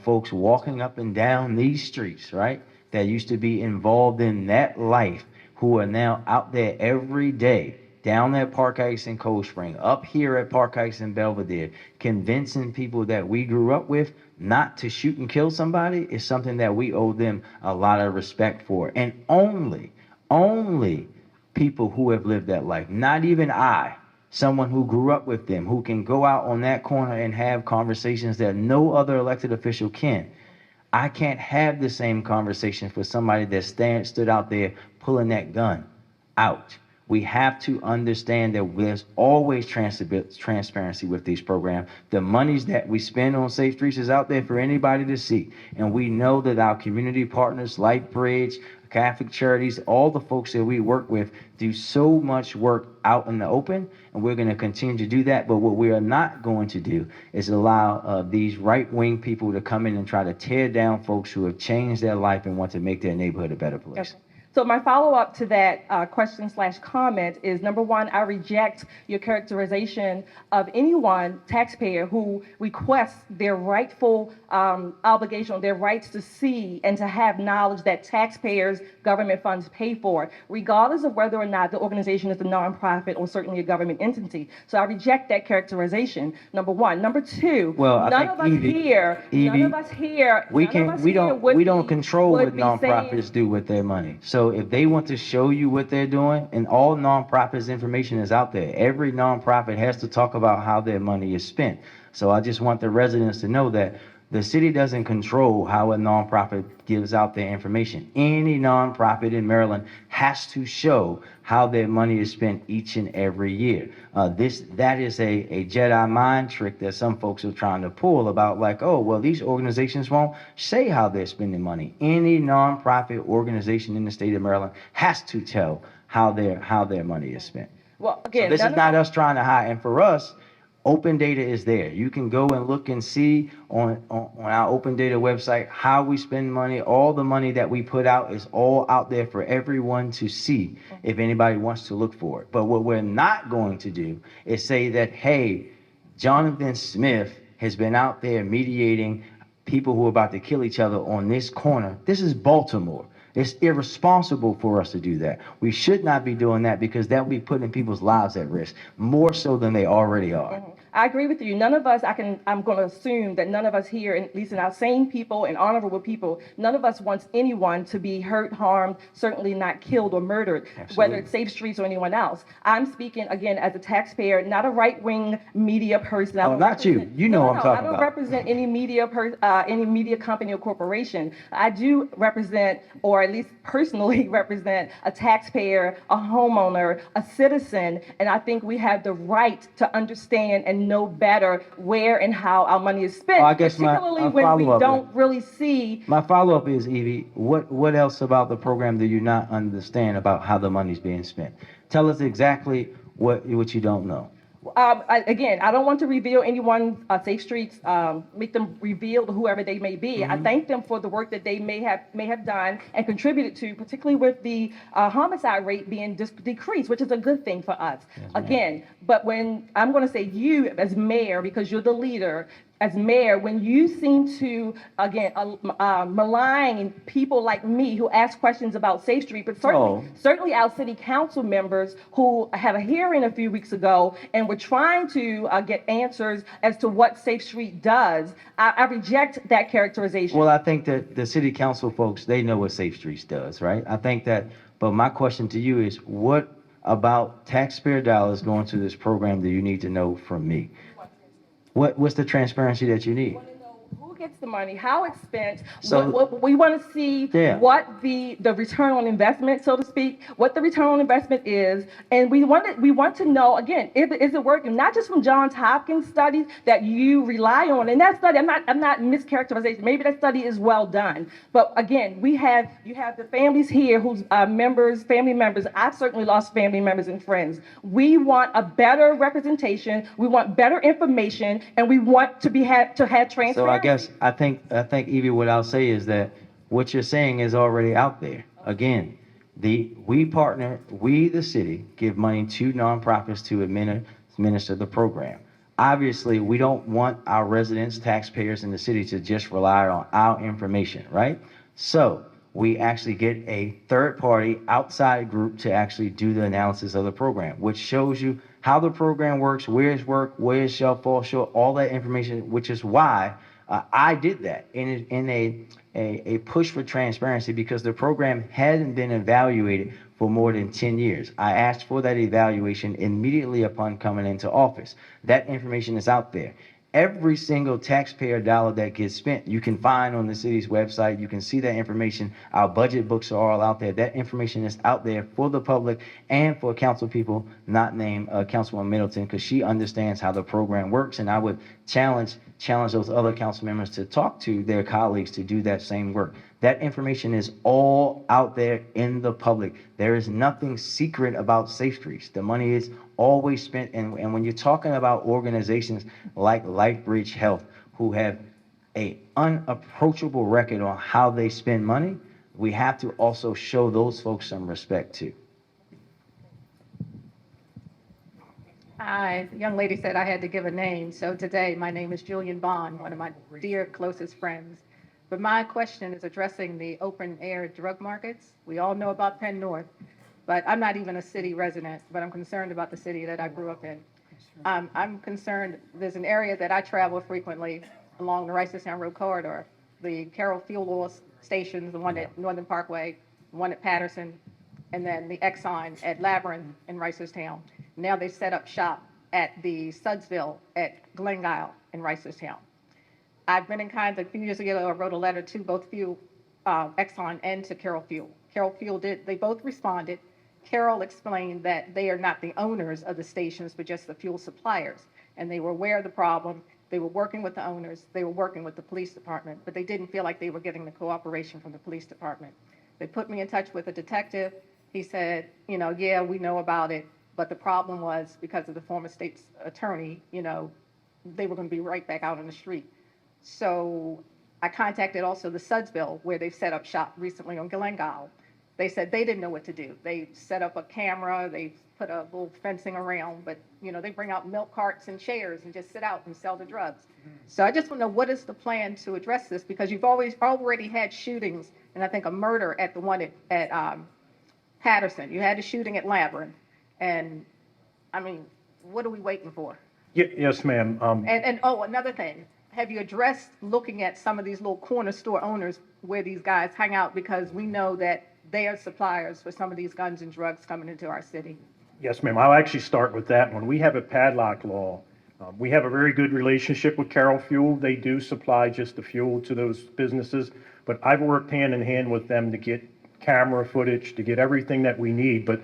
folks walking up and down these streets, right, that used to be involved in that life, who are now out there every day, down at Park Heights and Cold Spring, up here at Park Heights and Belvedere, convincing people that we grew up with not to shoot and kill somebody, is something that we owe them a lot of respect for. And only people who have lived that life, not even I, someone who grew up with them, who can go out on that corner and have conversations that no other elected official can. I can't have the same conversation for somebody that stood out there pulling that gun out. We have to understand that there's always transparency with these programs. The monies that we spend on Safe Streets is out there for anybody to see. And we know that our community partners, LightBridge, Catholic Charities, all the folks that we work with do so much work out in the open, and we're going to continue to do that. But what we are not going to do is allow these right-wing people to come in and try to tear down folks who have changed their life and want to make their neighborhood a better place. Okay. So my follow-up to that question/comment is, number one, I reject your characterization of anyone, taxpayer, who requests their rightful obligation, their rights to see and to have knowledge that taxpayers' government funds pay for, regardless of whether or not the organization is a nonprofit or certainly a government entity. So I reject that characterization, number one. Number two, none of us here, we don't control what nonprofits do with their money. So if they want to show you what they're doing, and all nonprofits information is out there, every nonprofit has to talk about how their money is spent. So I just want the residents to know that The city doesn't control how a nonprofit gives out their information. Any nonprofit in Maryland has to show how their money is spent each and every year. That is a Jedi mind trick that some folks are trying to pull about, like, oh, well, these organizations won't say how they're spending money. Any nonprofit organization in the state of Maryland has to tell how their money is spent. Well, So again, this none is of not us trying to hide. And for us, open data is there. You can go and look and see on our open data website how we spend money. All the money that we put out is all out there for everyone to see if anybody wants to look for it. But what we're not going to do is say that, hey, Jonathan Smith has been out there mediating people who are about to kill each other on this corner. This is Baltimore. It's irresponsible for us to do that. We should not be doing that because that would be putting people's lives at risk, more so than they already are. I agree with you. None of us, I'm going to assume that none of us here, at least in our sane people and honorable people, none of us wants anyone to be hurt, harmed, certainly not killed or murdered, whether it's Safe Streets or anyone else. I'm speaking, again, as a taxpayer, not a right-wing media person. Oh, not you. You know what I'm talking I don't about. represent any media company or corporation. I do represent, or at least personally represent, a taxpayer, a homeowner, a citizen, and I think we have the right to understand and know better where and how our money is spent, Well, I guess particularly my when we follow-up don't really see. My follow-up is, Evie, what else about the program do you not understand about how the money's being spent? Tell us exactly what you don't know. I don't want to reveal anyone's Safe Streets, make them reveal to whoever they may be. I thank them for the work that they may have done and contributed to, particularly with the homicide rate being decreased, which is a good thing for us. Again, but when I'm going to say you as mayor, because you're the leader, as mayor, when you seem to, again, malign people like me who ask questions about Safe Street, but certainly our city council members who had a hearing a few weeks ago and were trying to get answers as to what Safe Street does, I reject that characterization. Well, I think that the city council folks, they know what Safe Streets does, right? I think that, but my question to you is, what about taxpayer dollars going to this program do you need to know from me? What's the transparency that you need? Who gets the money, how it's spent, So- what we want to see, Yeah. what the return on investment, so to speak, what the return on investment is, and we want to know, again, is it working? Not just from Johns Hopkins studies that you rely on. And that study, I'm not mischaracterization. Maybe that study is well done, but again, you have the families here whose family members. I've certainly lost family members and friends. We want a better representation. We want better information, and we want to have transparency. So I think Evie, what I'll say is that what you're saying is already out there. Again, we the city give money to nonprofits to administer the program. Obviously, we don't want our residents, taxpayers in the city to just rely on our information, right? So we actually get a third-party outside group to actually do the analysis of the program, which shows you how the program works, where it's worked, where it shall fall short, all that information, which is why I did that in a push for transparency, because the program hadn't been evaluated for more than 10 years. I asked for that evaluation immediately upon coming into office. That information is out there. Every single taxpayer dollar that gets spent, you can find on the city's website. You can see that information. Our budget books are all out there. That information is out there for the public and for council people, not named Councilwoman Middleton, because she understands how the program works. And I would challenge those other council members to talk to their colleagues to do that same work. That information is all out there in the public. There is nothing secret about Safe Streets. The money is always spent. And when you're talking about organizations like LifeBridge Health, who have an unapproachable record on how they spend money, we have to also show those folks some respect too. Hi, the young lady said I had to give a name, so today my name is Julian Bond, one of my dear closest friends. But my question is addressing the open-air drug markets. We all know about Penn North, but I'm not even a city resident, but I'm concerned about the city that I grew up in. I'm concerned, there's an area that I travel frequently along the Reisterstown Road corridor, the Carroll Fuel Oil stations, the one at Northern Parkway, the one at Patterson, and then the Exxon at Labyrinth in Reisterstown. Now they set up shop at the Sudsville at Glengyle in Reisterstown. I've been in contact, a few years ago, I wrote a letter to both Fuel, Exxon and to Carroll Fuel. Carroll Fuel they both responded. Carroll explained that they are not the owners of the stations, but just the fuel suppliers. And they were aware of the problem. They were working with the owners. They were working with the police department, but they didn't feel like they were getting the cooperation from the police department. They put me in touch with a detective. He said, you know, yeah, we know about it, but the problem was because of the former state's attorney, you know, they were going to be right back out on the street. So I contacted also the Sudsville, where they've set up shop recently on Glengyle. They said they didn't know what to do. They set up a camera, they put a little fencing around, but you know, they bring out milk carts and chairs and just sit out and sell the drugs. So I just want to know, what is the plan to address this? Because you've already had shootings, and I think a murder at the one at Patterson. You had a shooting at Labyrinth. And I mean, what are we waiting for? Yes, ma'am. And oh, another thing, have you addressed looking at some of these little corner store owners where these guys hang out, because we know that they are suppliers for some of these guns and drugs coming into our city? Yes, ma'am. I'll actually start with that one. We have a padlock law. We have a very good relationship with Carroll Fuel. They do supply just the fuel to those businesses, but I've worked hand in hand with them to get camera footage, to get everything that we need. But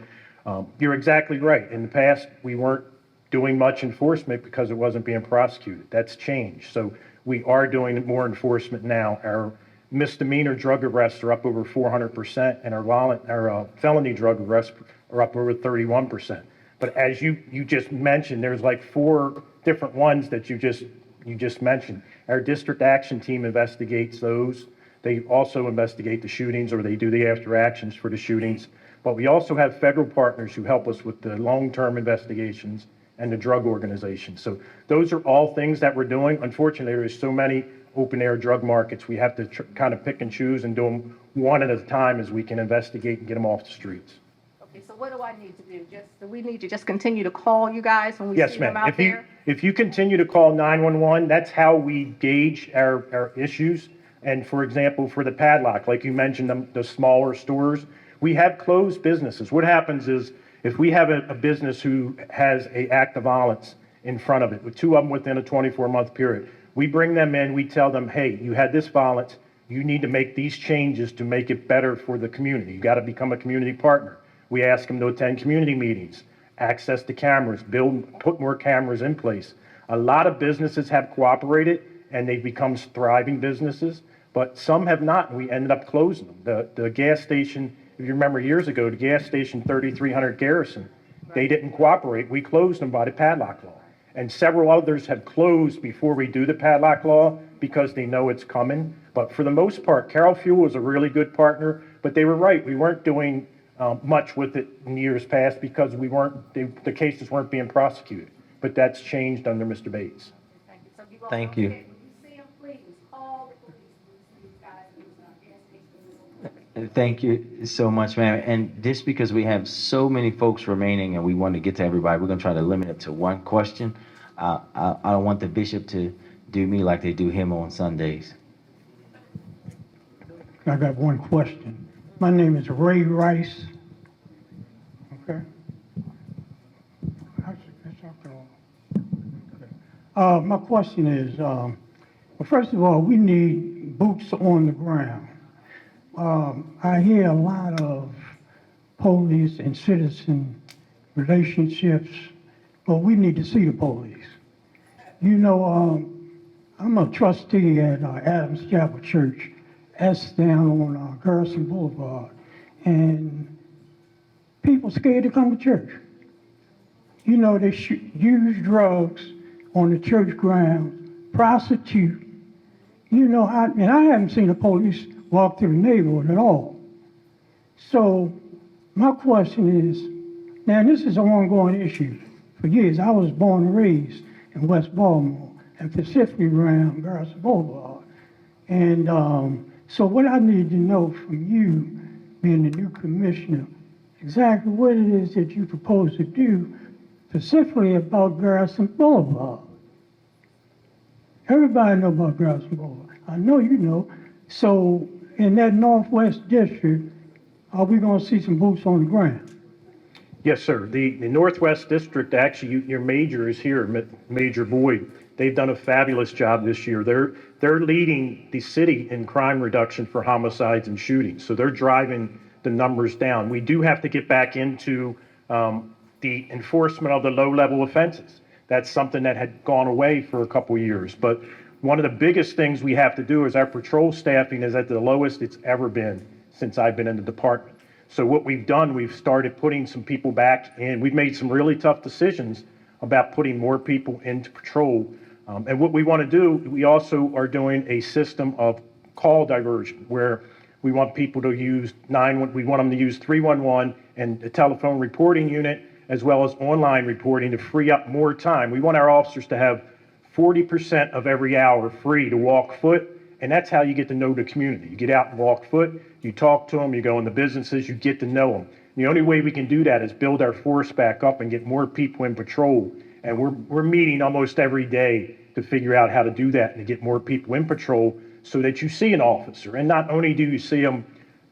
you're exactly right. In the past, we weren't doing much enforcement because it wasn't being prosecuted. That's changed. So we are doing more enforcement now. Our misdemeanor drug arrests are up over 400%, and our felony drug arrests are up over 31%. But as you just mentioned, there's like 4 different ones that you just mentioned. Our district action team investigates those. They also investigate the shootings, or they do the after actions for the shootings. But we also have federal partners who help us with the long-term investigations and the drug organization. So those are all things that we're doing. Unfortunately, there's so many open-air drug markets, we have to kind of pick and choose and do them one at a time as we can investigate and get them off the streets. Okay, so what do I need to do? Do we need to just continue to call you guys when we Yes, see them ma'am. out there? If you continue to call 911, that's how we gauge our issues. And for example, for the padlock, like you mentioned, the smaller stores, we have closed businesses. What happens is, if we have a business who has an act of violence in front of it, with 2 of them within a 24-month period, we bring them in, we tell them, hey, you had this violence, you need to make these changes to make it better for the community. You got to become a community partner. We ask them to attend community meetings, access the cameras, put more cameras in place. A lot of businesses have cooperated and they've become thriving businesses, but some have not, and we ended up closing them. The gas station, if you remember years ago, the gas station 3300 Garrison, they didn't cooperate. We closed them by the padlock law. And several others have closed before we do the padlock law because they know it's coming. But for the most part, Carroll Fuel was a really good partner, but they were right. We weren't doing much with it in years past because the cases weren't being prosecuted. But that's changed under Mr. Bates. Thank you. Thank you so much, ma'am. And just because we have so many folks remaining and we want to get to everybody, we're going to try to limit it to one question. I don't want the bishop to do me like they do him on Sundays. I got one question. My name is Ray Rice. Okay. My question is, well, first of all, we need boots on the ground. I hear a lot of police and citizen relationships, but we need to see the police. You know, I'm a trustee at Adams Chapel Church. That's down on Garrison Boulevard. And people scared to come to church. You know, they use drugs on the church grounds, prostitute. You know, I haven't seen the police walk through the neighborhood at all. So my question is, now this is an ongoing issue. For years, I was born and raised in West Baltimore, and specifically around Garrison Boulevard. And so what I need to know from you, being the new commissioner, exactly what it is that you propose to do specifically about Garrison Boulevard. Everybody know about Garrison Boulevard. I know you know. So in that Northwest District, are we going to see some boots on the ground? Yes, sir. The Northwest District, actually, your major is here, Major Boyd. They've done a fabulous job this year. They're leading the city in crime reduction for homicides and shootings. So they're driving the numbers down. We do have to get back into the enforcement of the low-level offenses. That's something that had gone away for a couple years. But one of the biggest things we have to do is our patrol staffing is at the lowest it's ever been since I've been in the department. So what we've done, we've started putting some people back in. We've made some really tough decisions about putting more people into patrol. And what we want to do, we also are doing a system of call diversion where we want people to use we want them to use 311 and the telephone reporting unit as well as online reporting to free up more time. We want our officers to have 40% of every hour free to walk foot, and that's how you get to know the community. You get out and walk foot, you talk to them, you go into businesses, you get to know them. The only way we can do that is build our force back up and get more people in patrol. And we're meeting almost every day to figure out how to do that and to get more people in patrol so that you see an officer. And not only do you see them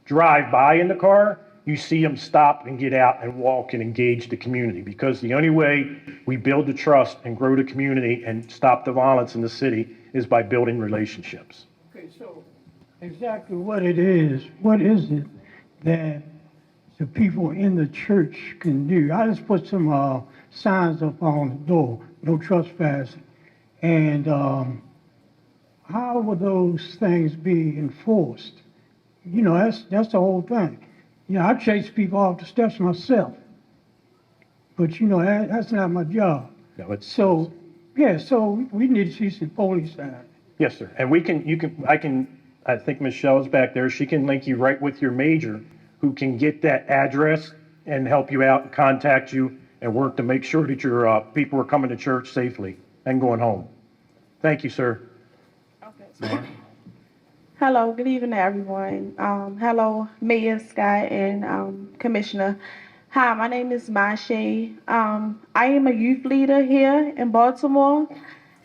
drive by in the car, you see them stop and get out and walk and engage the community, because the only way we build the trust and grow the community and stop the violence in the city is by building relationships. Okay, so exactly what is it that the people in the church can do? I just put some signs up on the door, no trespassing. And how will those things be enforced? You know, that's the whole thing. You know, I chase people off the steps myself, but you know, that's not my job. No, So we need to see some police out. Yes, sir. And I think Michelle's back there. She can link you right with your major who can get that address and help you out and contact you and work to make sure that your people are coming to church safely and going home. Thank you, sir. Hello, good evening, everyone. Hello, Mayor Scott and Commissioner. Hi, my name is Mashay. I am a youth leader here in Baltimore.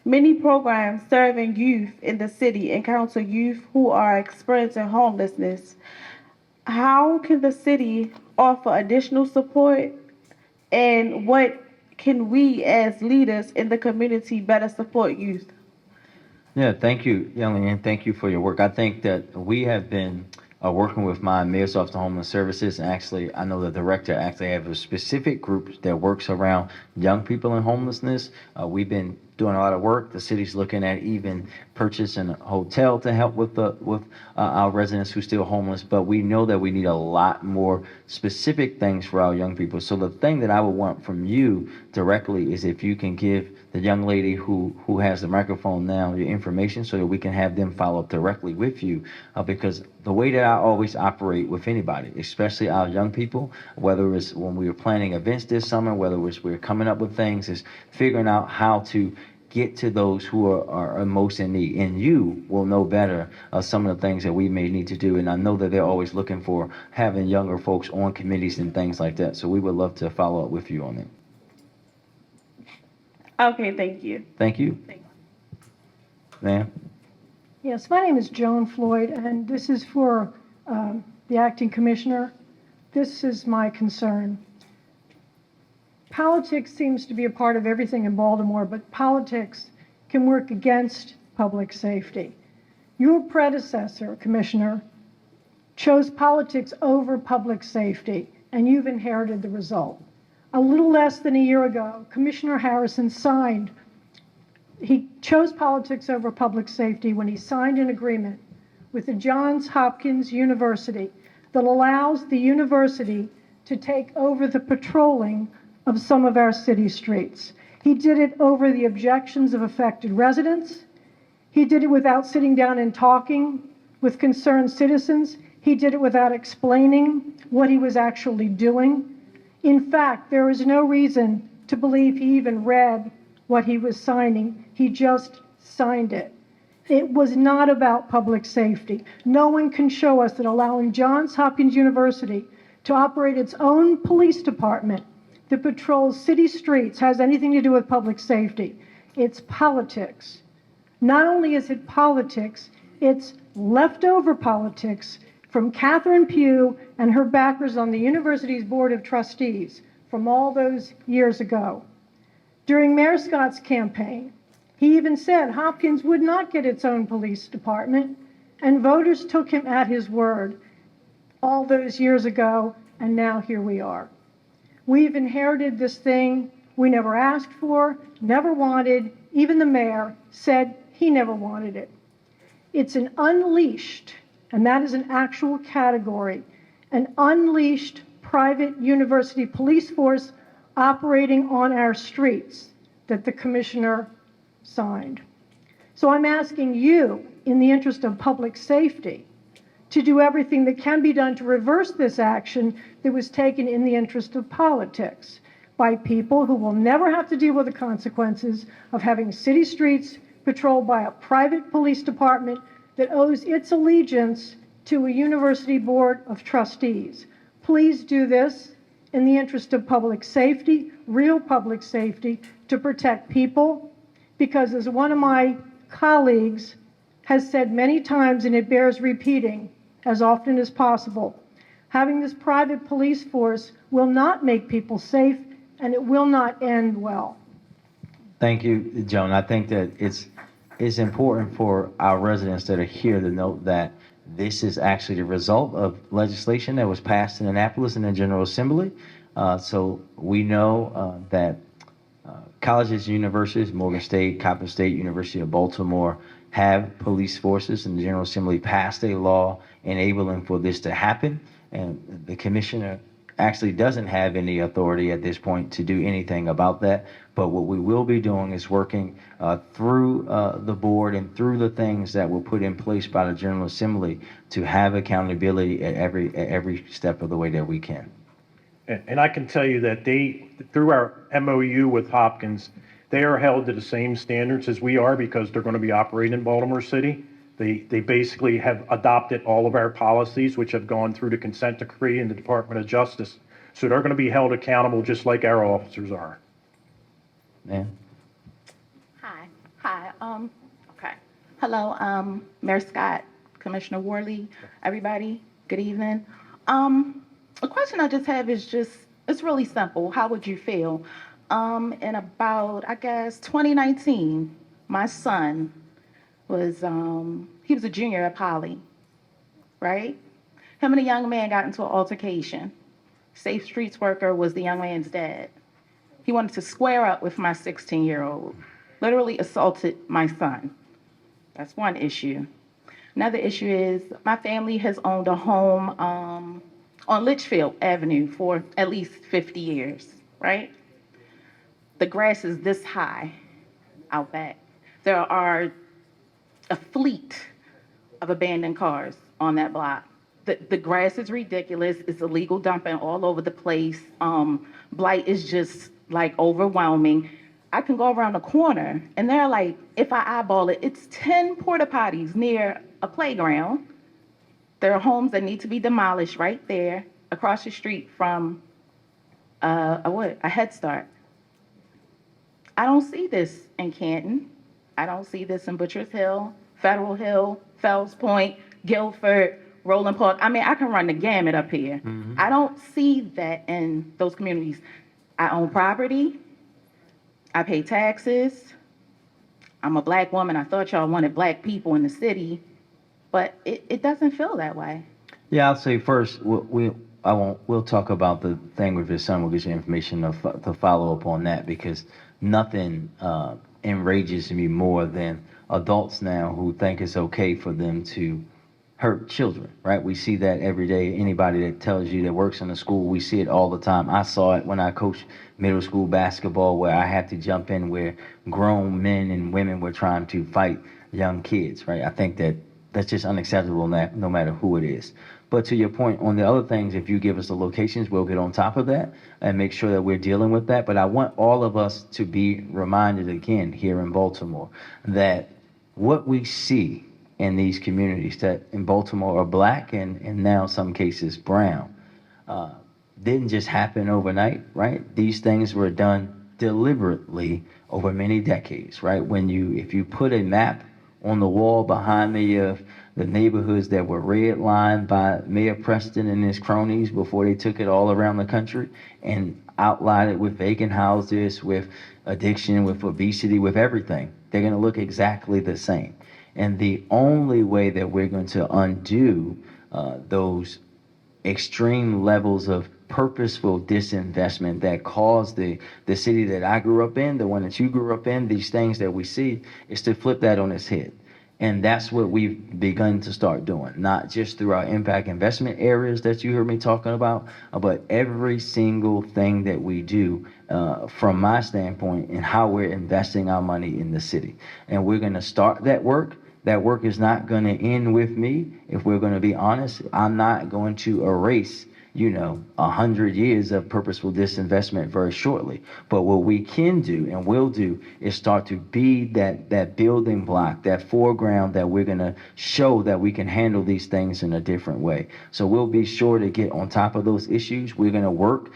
Many programs serving youth in the city encounter youth who are experiencing homelessness. How can the city offer additional support, and what can we as leaders in the community better support youth? Yeah, thank you, young lady, and thank you for your work. I think that we have been working with my Mayor's Office of Homeless Services, and actually, I know the director actually have a specific group that works around young people in homelessness. We've been doing a lot of work. The city's looking at even purchasing a hotel to help with our residents who are still homeless, but we know that we need a lot more specific things for our young people. So the thing that I would want from you directly is if you can give the young lady who has the microphone now your information so that we can have them follow up directly with you, because the way that I always operate with anybody, especially our young people, whether it's when we were planning events this summer, whether it's we're coming up with things, is figuring out how to get to those who are most in need. And you will know better some of the things that we may need to do. And I know that they're always looking for having younger folks on committees and things like that. So we would love to follow up with you on that. Okay, thank you. Thank you. Ma'am? Yes, my name is Joan Floyd, and this is for the acting commissioner. This is my concern. Politics seems to be a part of everything in Baltimore, but politics can work against public safety. Your predecessor, Commissioner, chose politics over public safety, and you've inherited the result. A little less than a year ago, Commissioner Harrison he chose politics over public safety when he signed an agreement with the Johns Hopkins University that allows the university to take over the patrolling of some of our city streets. He did it over the objections of affected residents. He did it without sitting down and talking with concerned citizens. He did it without explaining what he was actually doing. In fact, there is no reason to believe he even read what he was signing. He just signed it. It was not about public safety. No one can show us that allowing Johns Hopkins University to operate its own police department that patrols city streets has anything to do with public safety. It's politics. Not only is it politics, it's leftover politics from Catherine Pugh and her backers on the university's board of trustees from all those years ago. During Mayor Scott's campaign, He even said Hopkins would not get its own police department, and voters took him at his word all those years ago, and now here we are. We've inherited this thing we never asked for, never wanted. Even the mayor said he never wanted it. It's an unleashed, and that is an actual category, an unleashed private university police force operating on our streets that the commissioner signed. So I'm asking you, in the interest of public safety, to do everything that can be done to reverse this action that was taken in the interest of politics by people who will never have to deal with the consequences of having city streets patrolled by a private police department that owes its allegiance to a university board of trustees. Please do this in the interest of public safety, real public safety, to protect people, because as one of my colleagues has said many times, and it bears repeating as often as possible, having this private police force will not make people safe, and it will not end well. Thank you, Joan. I think that it's important for our residents that are here to note that this is actually the result of legislation that was passed in Annapolis in the General Assembly. So we know that colleges, universities, Morgan State, Coppin State, University of Baltimore have police forces, and the General Assembly passed a law enabling for this to happen. And the commissioner actually doesn't have any authority at this point to do anything about that. But what we will be doing is working through the board and through the things that were put in place by the General Assembly to have accountability at every step of the way that we can. And I can tell you that through our MOU with Hopkins, they are held to the same standards as we are because they're going to be operating in Baltimore City. They basically have adopted all of our policies, which have gone through the consent decree in the Department of Justice. So they're going to be held accountable just like our officers are. Ma'am? Hi. Okay. Hello, Mayor Scott, Commissioner Worley, everybody. Good evening. A question I just have is it's really simple. How would you feel? In about, I guess, 2019, my son was, he was a junior at Poly, right? Him and a young man got into an altercation. Safe Streets worker was the young man's dad. He wanted to square up with my 16-year-old, literally assaulted my son. That's one issue. Another issue is my family has owned a home on Litchfield Avenue for at least 50 years, right? The grass is this high out back. There are a fleet of abandoned cars on that block. The grass is ridiculous. It's illegal dumping all over the place. Blight is just like overwhelming. I can go around the corner and they're like, if I eyeball it, it's 10 porta potties near a playground. There are homes that need to be demolished right there across the street from a Head Start. I don't see this in Canton. I don't see this in Butchers Hill, Federal Hill, Fells Point, Guilford, Roland Park. I mean, I can run the gamut up here. I don't see that in those communities. I own property. I pay taxes. I'm a Black woman. I thought y'all wanted Black people in the city, but it doesn't feel that way. Yeah, I'll say first, we'll talk about the thing with his son. We'll get you information to follow up on that, because nothing enrages me more than adults now who think it's okay for them to hurt children, right? We see that every day. Anybody that tells you that works in a school, we see it all the time. I saw it when I coached middle school basketball, where I had to jump in where grown men and women were trying to fight young kids, right? I think that that's just unacceptable no matter who it is. But to your point on the other things, if you give us the locations, we'll get on top of that and make sure that we're dealing with that. But I want all of us to be reminded again here in Baltimore that what we see in these communities that in Baltimore are Black and now some cases brown, didn't just happen overnight, right? These things were done deliberately over many decades, right? If you put a map on the wall behind me of the neighborhoods that were redlined by Mayor Preston and his cronies before they took it all around the country and outlined it with vacant houses, with addiction, with obesity, with everything. They're going to look exactly the same. And the only way that we're going to undo those extreme levels of purposeful disinvestment that caused the city that I grew up in, the one that you grew up in, these things that we see, is to flip that on its head. And that's what we've begun to start doing, not just through our impact investment areas that you heard me talking about, but every single thing that we do from my standpoint in how we're investing our money in the city. And we're going to start that work. That work is not going to end with me. If we're going to be honest, I'm not going to erase 100 years of purposeful disinvestment very shortly. But what we can do and will do is start to be that building block, that foreground that we're going to show that we can handle these things in a different way. So we'll be sure to get on top of those issues. We're going to work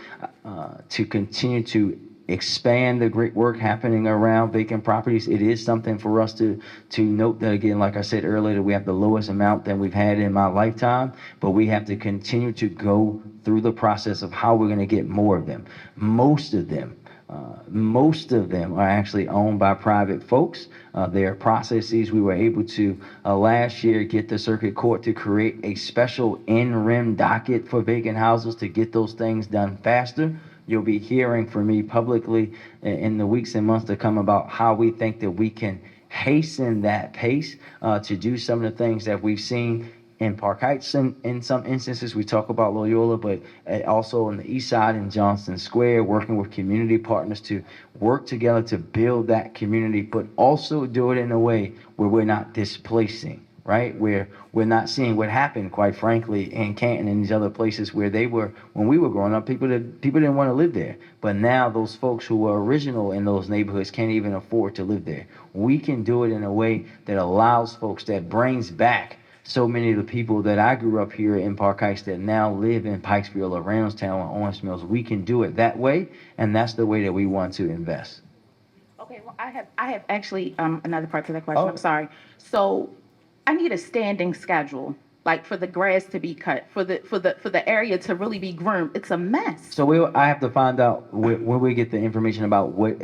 to continue to expand the great work happening around vacant properties. It is something for us to note that, again, like I said earlier, that we have the lowest amount that we've had in my lifetime, but we have to continue to go through the process of how we're going to get more of them. Most of them are actually owned by private folks. There are processes we were able to last year get the circuit court to create a special in-rem docket for vacant houses to get those things done faster. You'll be hearing from me publicly in the weeks and months to come about how we think that we can hasten that pace to do some of the things that we've seen in Park Heights in some instances. We talk about Loyola, but also on the east side in Johnson Square, working with community partners to work together to build that community, but also do it in a way where we're not displacing, right? Where we're not seeing what happened, quite frankly, in Canton and these other places where they were, when we were growing up, people didn't want to live there. But now those folks who were original in those neighborhoods can't even afford to live there. We can do it in a way that allows folks, that brings back so many of the people that I grew up here in Park Heights that now live in Pikesville or Randallstown or Orange Mills. We can do it that way, and that's the way that we want to invest. Okay, well, I have actually another part to that question. I'm sorry. So I need a standing schedule, like for the grass to be cut, for the area to really be groomed. It's a mess. So I have to find out when we get the information about what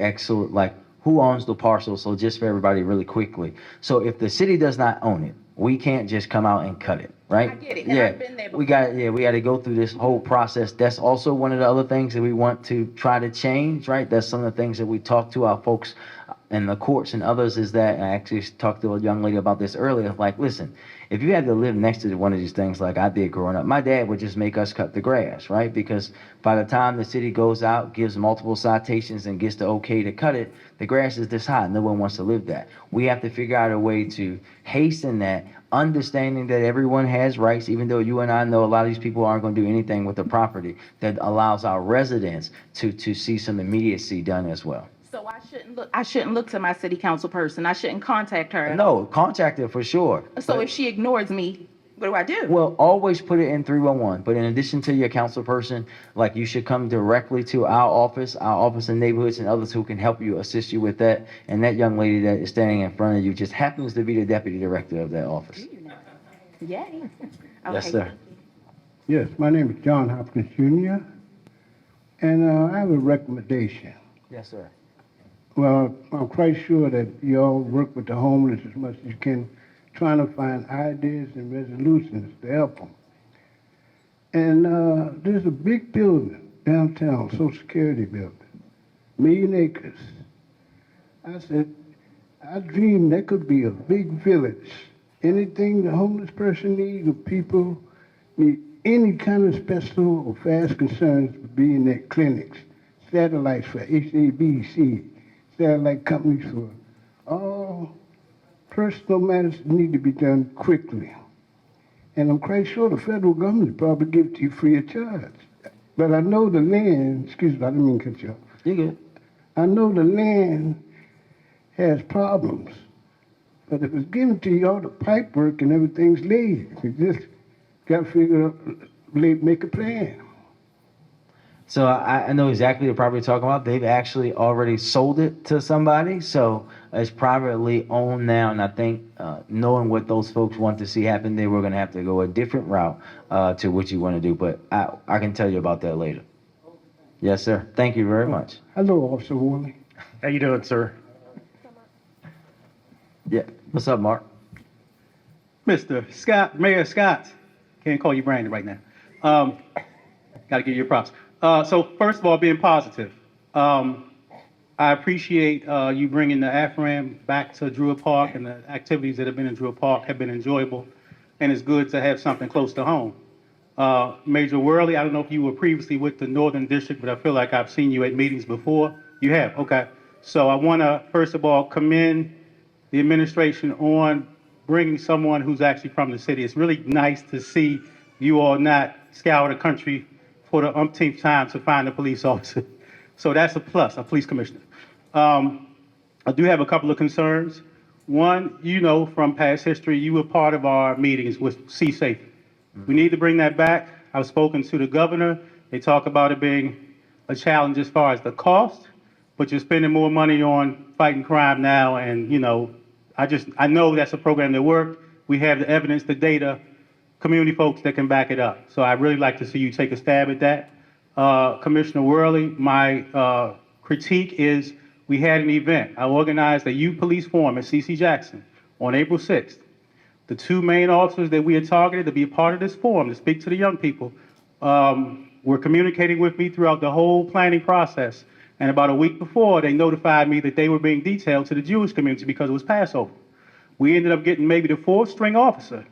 who owns the parcel. So just for everybody really quickly. So if the city does not own it, we can't just come out and cut it, right? I get it. And I've been there before. we got to go through this whole process. That's also one of the other things that we want to try to change, right? That's some of the things that we talk to our folks in the courts and others, is that, I actually talked to a young lady about this earlier, like, listen, if you had to live next to one of these things like I did growing up, my dad would just make us cut the grass, right? Because by the time the city goes out, gives multiple citations and gets the okay to cut it, the grass is this high. No one wants to live that. We have to figure out a way to hasten that, understanding that everyone has rights, even though you and I know a lot of these people aren't going to do anything with the property, that allows our residents to see some immediacy done as well. So I shouldn't look to my city council person. I shouldn't contact her. No, contact her for sure. So if she ignores me, what do I do? Well, always put it in 311. But in addition to your council person, like, you should come directly to our office in neighborhoods, and others who can help you, assist you with that. And that young lady that is standing in front of you just happens to be the deputy director of that office. Yay. Yes, sir. Yes, my name is John Hopkins Jr., and I have a recommendation. Yes, sir. Well, I'm quite sure that you all work with the homeless as much as you can, trying to find ideas and resolutions to help them. And there's a big building downtown, Social Security building, 1 million acres. I said, I dream that could be a big village. Anything the homeless person needs, or people need any kind of special or fast concerns would be in their clinics, satellites for HABC, satellite companies for all personal matters that need to be done quickly. And I'm quite sure the federal government probably give it to you free of charge. But I know the land, excuse me, I didn't mean to cut you off. You good. I know the land has problems. But if it's given to you, all the pipe work and everything's laid. You just got to figure out, make a plan. So I know exactly the property you're talking about. They've actually already sold it to somebody, so it's privately owned now. And I think knowing what those folks want to see happen, they were going to have to go a different route to what you want to do. But I can tell you about that later. Yes, sir. Thank you very much. Hello, Officer Worley. How you doing, sir? Yeah. What's up, Mark? Mr. Scott, Mayor Scott. Can't call you Brandon right now. Got to give you your props. So first of all, being positive. I appreciate you bringing the AFRAM back to Druid Park, and the activities that have been in Druid Park have been enjoyable, and it's good to have something close to home. Major Worley, I don't know if you were previously with the Northern District, but I feel like I've seen you at meetings before. You have, okay. So I want to, first of all, commend the administration on bringing someone who's actually from the city. It's really nice to see you all not scour the country for the umpteenth time to find a police officer. So that's a plus, a police commissioner. I do have a couple of concerns. One, you know from past history, you were part of our meetings with C-Safe. We need to bring that back. I've spoken to the governor. They talk about it being a challenge as far as the cost, but you're spending more money on fighting crime now. And, you know, I know that's a program that worked. We have the evidence, the data, community folks that can back it up. So I'd really like to see you take a stab at that. Commissioner Worley, my critique is we had an event. I organized a youth police forum at C.C. Jackson on April 6th. The two main officers that we had targeted to be a part of this forum, to speak to the young people, were communicating with me throughout the whole planning process. And about a week before, they notified me that they were being detailed to the Jewish community because it was Passover. We ended up getting maybe the fourth string officer.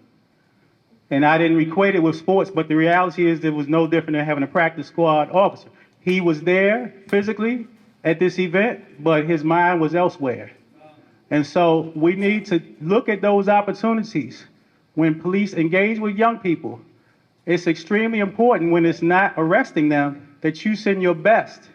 And I didn't equate it with sports, but the reality is it was no different than having a practice squad officer. He was there physically at this event, but his mind was elsewhere. And so we need to look at those opportunities when police engage with young people. It's extremely important when it's not arresting them that you send your best.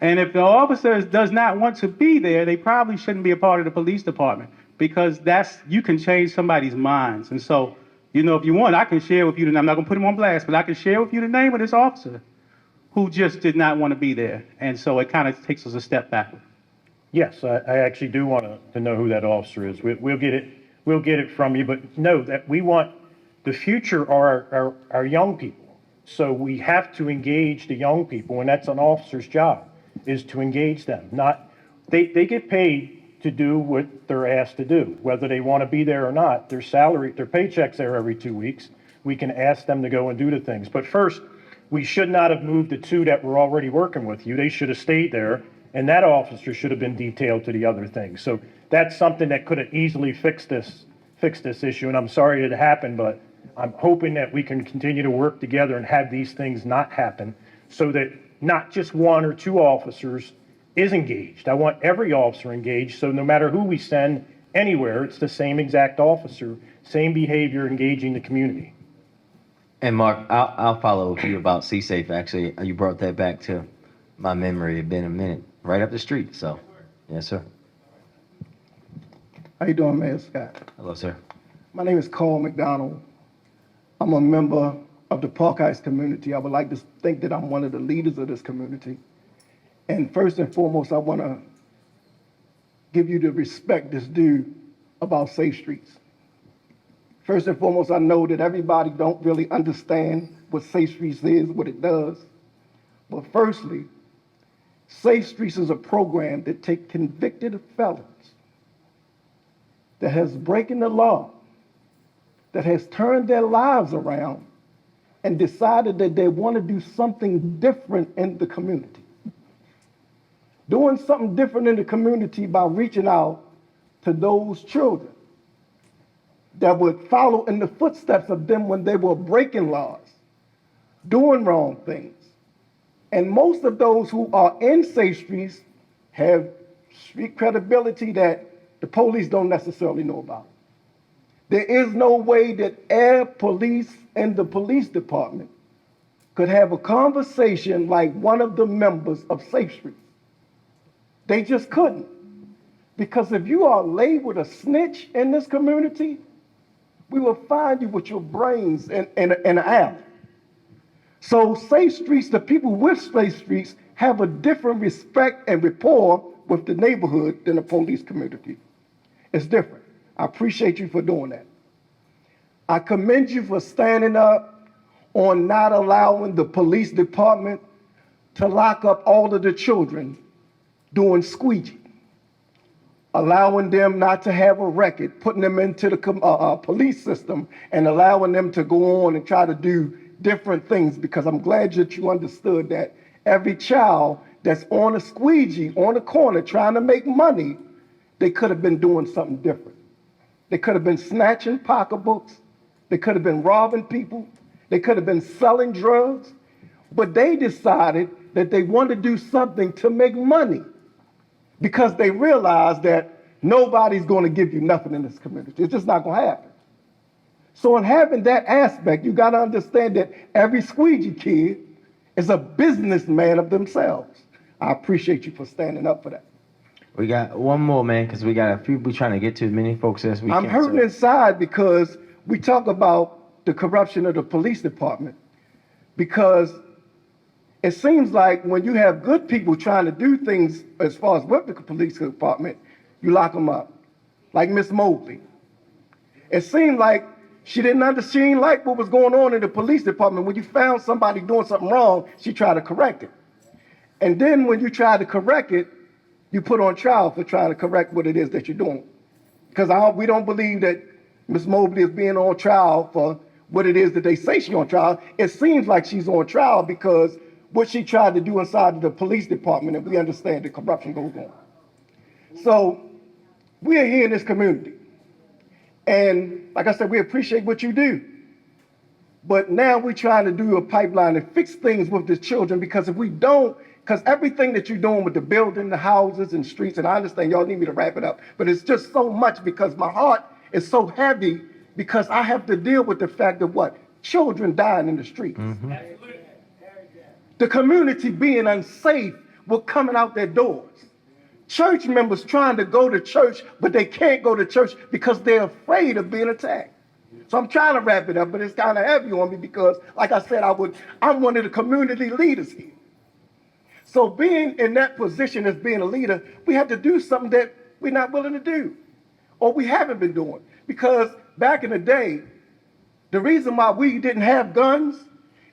And if the officer does not want to be there, they probably shouldn't be a part of the police department, because you can change somebody's minds. And so, you know, if you want, I can share with you, and I'm not gonna put him on blast, but I can share with you the name of this officer who just did not want to be there. And so it kind of takes us a step backward. Yes, I actually do want to know who that officer is. We'll get it from you, but know that we want the future are our young people. So we have to engage the young people, and that's an officer's job, is to engage them. They get paid to do what they're asked to do, whether they want to be there or not. Their salary, their paycheck's there every 2 weeks. We can ask them to go and do the things. But first, we should not have moved the two that were already working with you. They should have stayed there, and that officer should have been detailed to the other things. So that's something that could have easily fixed this issue. And I'm sorry it happened, but I'm hoping that we can continue to work together and have these things not happen, so that not just one or two officers is engaged. I want every officer engaged, so no matter who we send anywhere, it's the same exact officer, same behavior, engaging the community. And Mark, I'll follow with you about C-Safe. Actually, you brought that back to my memory. It's been a minute, right up the street. So, yes, sir. How you doing, Mayor Scott? Hello, sir. My name is Carl McDonald. I'm a member of the Park Heights community. I would like to think that I'm one of the leaders of this community. And first and foremost, I want to give you the respect that's due about Safe Streets. First and foremost, I know that everybody don't really understand what Safe Streets is, what it does. But firstly, Safe Streets is a program that takes convicted felons that has breaking the law, that has turned their lives around and decided that they want to do something different in the community. Doing something different in the community by reaching out to those children that would follow in the footsteps of them when they were breaking laws, doing wrong things. And most of those who are in Safe Streets have street credibility that the police don't necessarily know about. There is no way that air police and the police department could have a conversation like one of the members of Safe Streets. They just couldn't. Because if you are labeled a snitch in this community, we will find you with your brains in an alley. So Safe Streets, the people with Safe Streets have a different respect and rapport with the neighborhood than the police community. It's different. I appreciate you for doing that. I commend you for standing up on not allowing the police department to lock up all of the children doing squeegee, allowing them not to have a record, putting them into the police system and allowing them to go on and try to do different things, because I'm glad that you understood that every child that's on a squeegee on the corner trying to make money, they could have been doing something different. They could have been snatching pocketbooks. They could have been robbing people. They could have been selling drugs. But they decided that they wanted to do something to make money because they realized that nobody's going to give you nothing in this community. It's just not going to happen. So in having that aspect, you got to understand that every squeegee kid is a businessman of themselves. I appreciate you for standing up for that. We got one more, man, because we got a few we're trying to get to as many folks as we can. I'm hurting inside because we talk about the corruption of the police department, because it seems like when you have good people trying to do things as far as with the police department, you lock them up. Like Miss Mobley. It seemed like she didn't like what was going on in the police department. When you found somebody doing something wrong, she tried to correct it. And then when you try to correct it, you put on trial for trying to correct what it is that you're doing. Because we don't believe that Ms. Mobley is being on trial for what it is that they say she's on trial. It seems like she's on trial because what she tried to do inside of the police department, and we understand the corruption goes on. So we are here in this community. And like I said, we appreciate what you do. But now we're trying to do a pipeline and fix things with the children, because if we don't, because everything that you're doing with the building, the houses and streets, and I understand y'all need me to wrap it up, but it's just so much because my heart is so heavy because I have to deal with the fact of what? Children dying in the streets. Mm-hmm. The community being unsafe with coming out their doors. Church members trying to go to church, but they can't go to church because they're afraid of being attacked. So I'm trying to wrap it up, but it's kind of heavy on me because, like I said, I'm one of the community leaders here. So being in that position as being a leader, we have to do something that we're not willing to do, or we haven't been doing. Because back in the day, the reason why we didn't have guns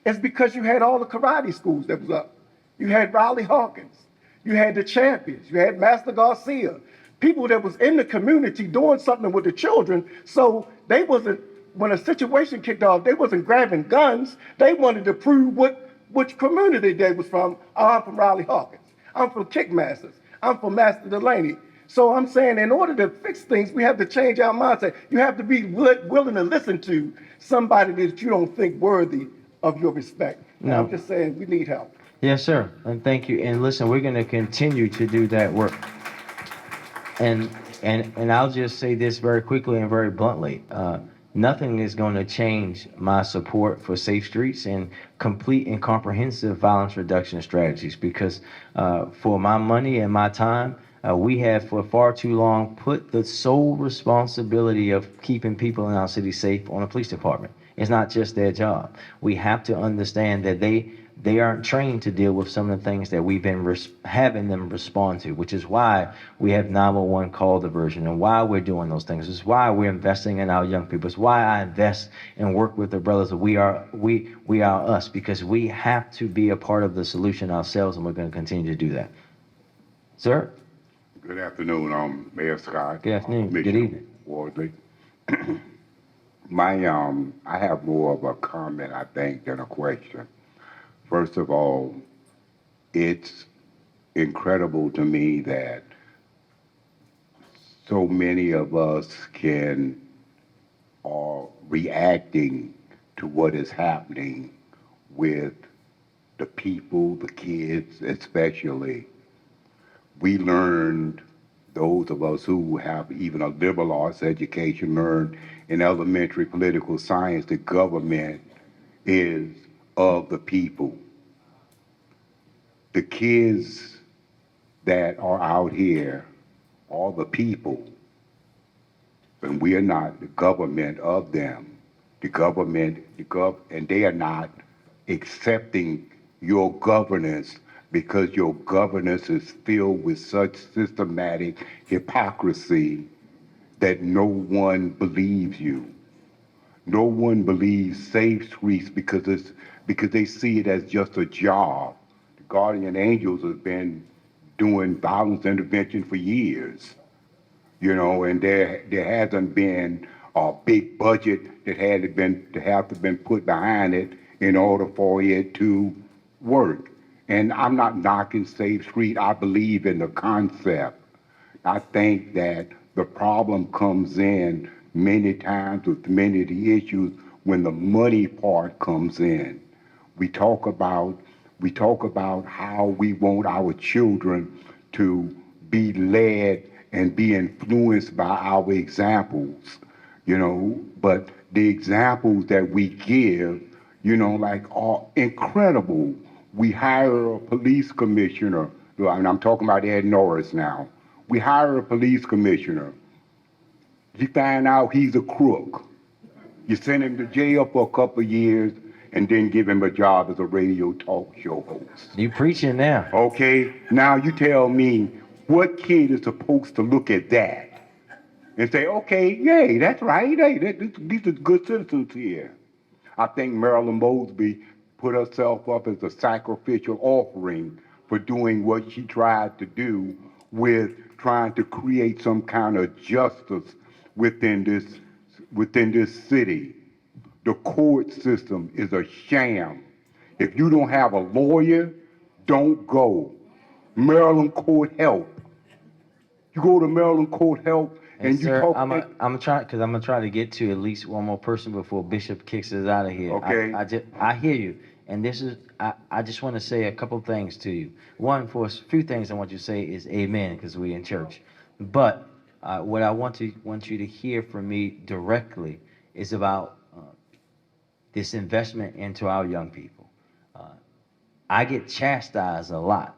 is because you had all the karate schools that was up. You had Riley Hawkins. You had the champions. You had Master Garcia. People that was in the community doing something with the children. So they wasn't, when a situation kicked off, they wasn't grabbing guns. They wanted to prove which community they was from. Oh, I'm from Riley Hawkins. I'm from Kickmasters. I'm from Master Delaney. So I'm saying in order to fix things, we have to change our mindset. You have to be willing to listen to somebody that you don't think worthy of your respect. No. I'm just saying we need help. Yes, sir. And thank you. And listen, we're going to continue to do that work. And I'll just say this very quickly and very bluntly. Nothing is going to change my support for safe streets and complete and comprehensive violence reduction strategies, because for my money and my time, we have for far too long put the sole responsibility of keeping people in our city safe on the police department. It's not just their job. We have to understand that they aren't trained to deal with some of the things that we've been having them respond to, which is why we have 911 call diversion and why we're doing those things. It's why we're investing in our young people. It's why I invest and work with the brothers. We are us, because we have to be a part of the solution ourselves, and we're going to continue to do that. Sir? Good afternoon, Mayor Scott. Good afternoon. Good evening. Wardley. I have more of a comment, I think, than a question. First of all, it's incredible to me that so many of us are reacting to what is happening with the people, the kids especially. We learned, those of us who have even a liberal arts education, learned in elementary political science that government is of the people. The kids that are out here are the people, and we are not the government of them. And they are not accepting your governance because your governance is filled with such systematic hypocrisy that no one believes you. No one believes Safe Streets because they see it as just a job. The Guardian Angels have been doing violence intervention for years, and there hasn't been a big budget that had to been put behind it in order for it to work. And I'm not knocking Safe Street. I believe in the concept. I think that the problem comes in many times with many of the issues when the money part comes in. We talk about how we want our children to be led and be influenced by our examples, but the examples that we give, are incredible. We hire a police commissioner, and I'm talking about Ed Norris now. We hire a police commissioner. You find out he's a crook. You send him to jail for a couple of years and then give him a job as a radio talk show host. You preaching now. Okay, now you tell me what kid is supposed to look at that and say, okay, yay, that's right. Hey, these are good citizens here. I think Marilyn Mosby put herself up as a sacrificial offering for doing what she tried to do with trying to create some kind of justice within this city. The court system is a sham. If you don't have a lawyer, don't go. Maryland Court Help. You go to Maryland Court Help and you sir, talk. I'm gonna try to get to at least one more person before Bishop kicks us out of here. Okay. I hear you, and this is I just want to say a couple things to you. One, for a few things I want you to say is amen because we in church. But what I want you to hear from me directly is about this investment into our young people. I get chastised a lot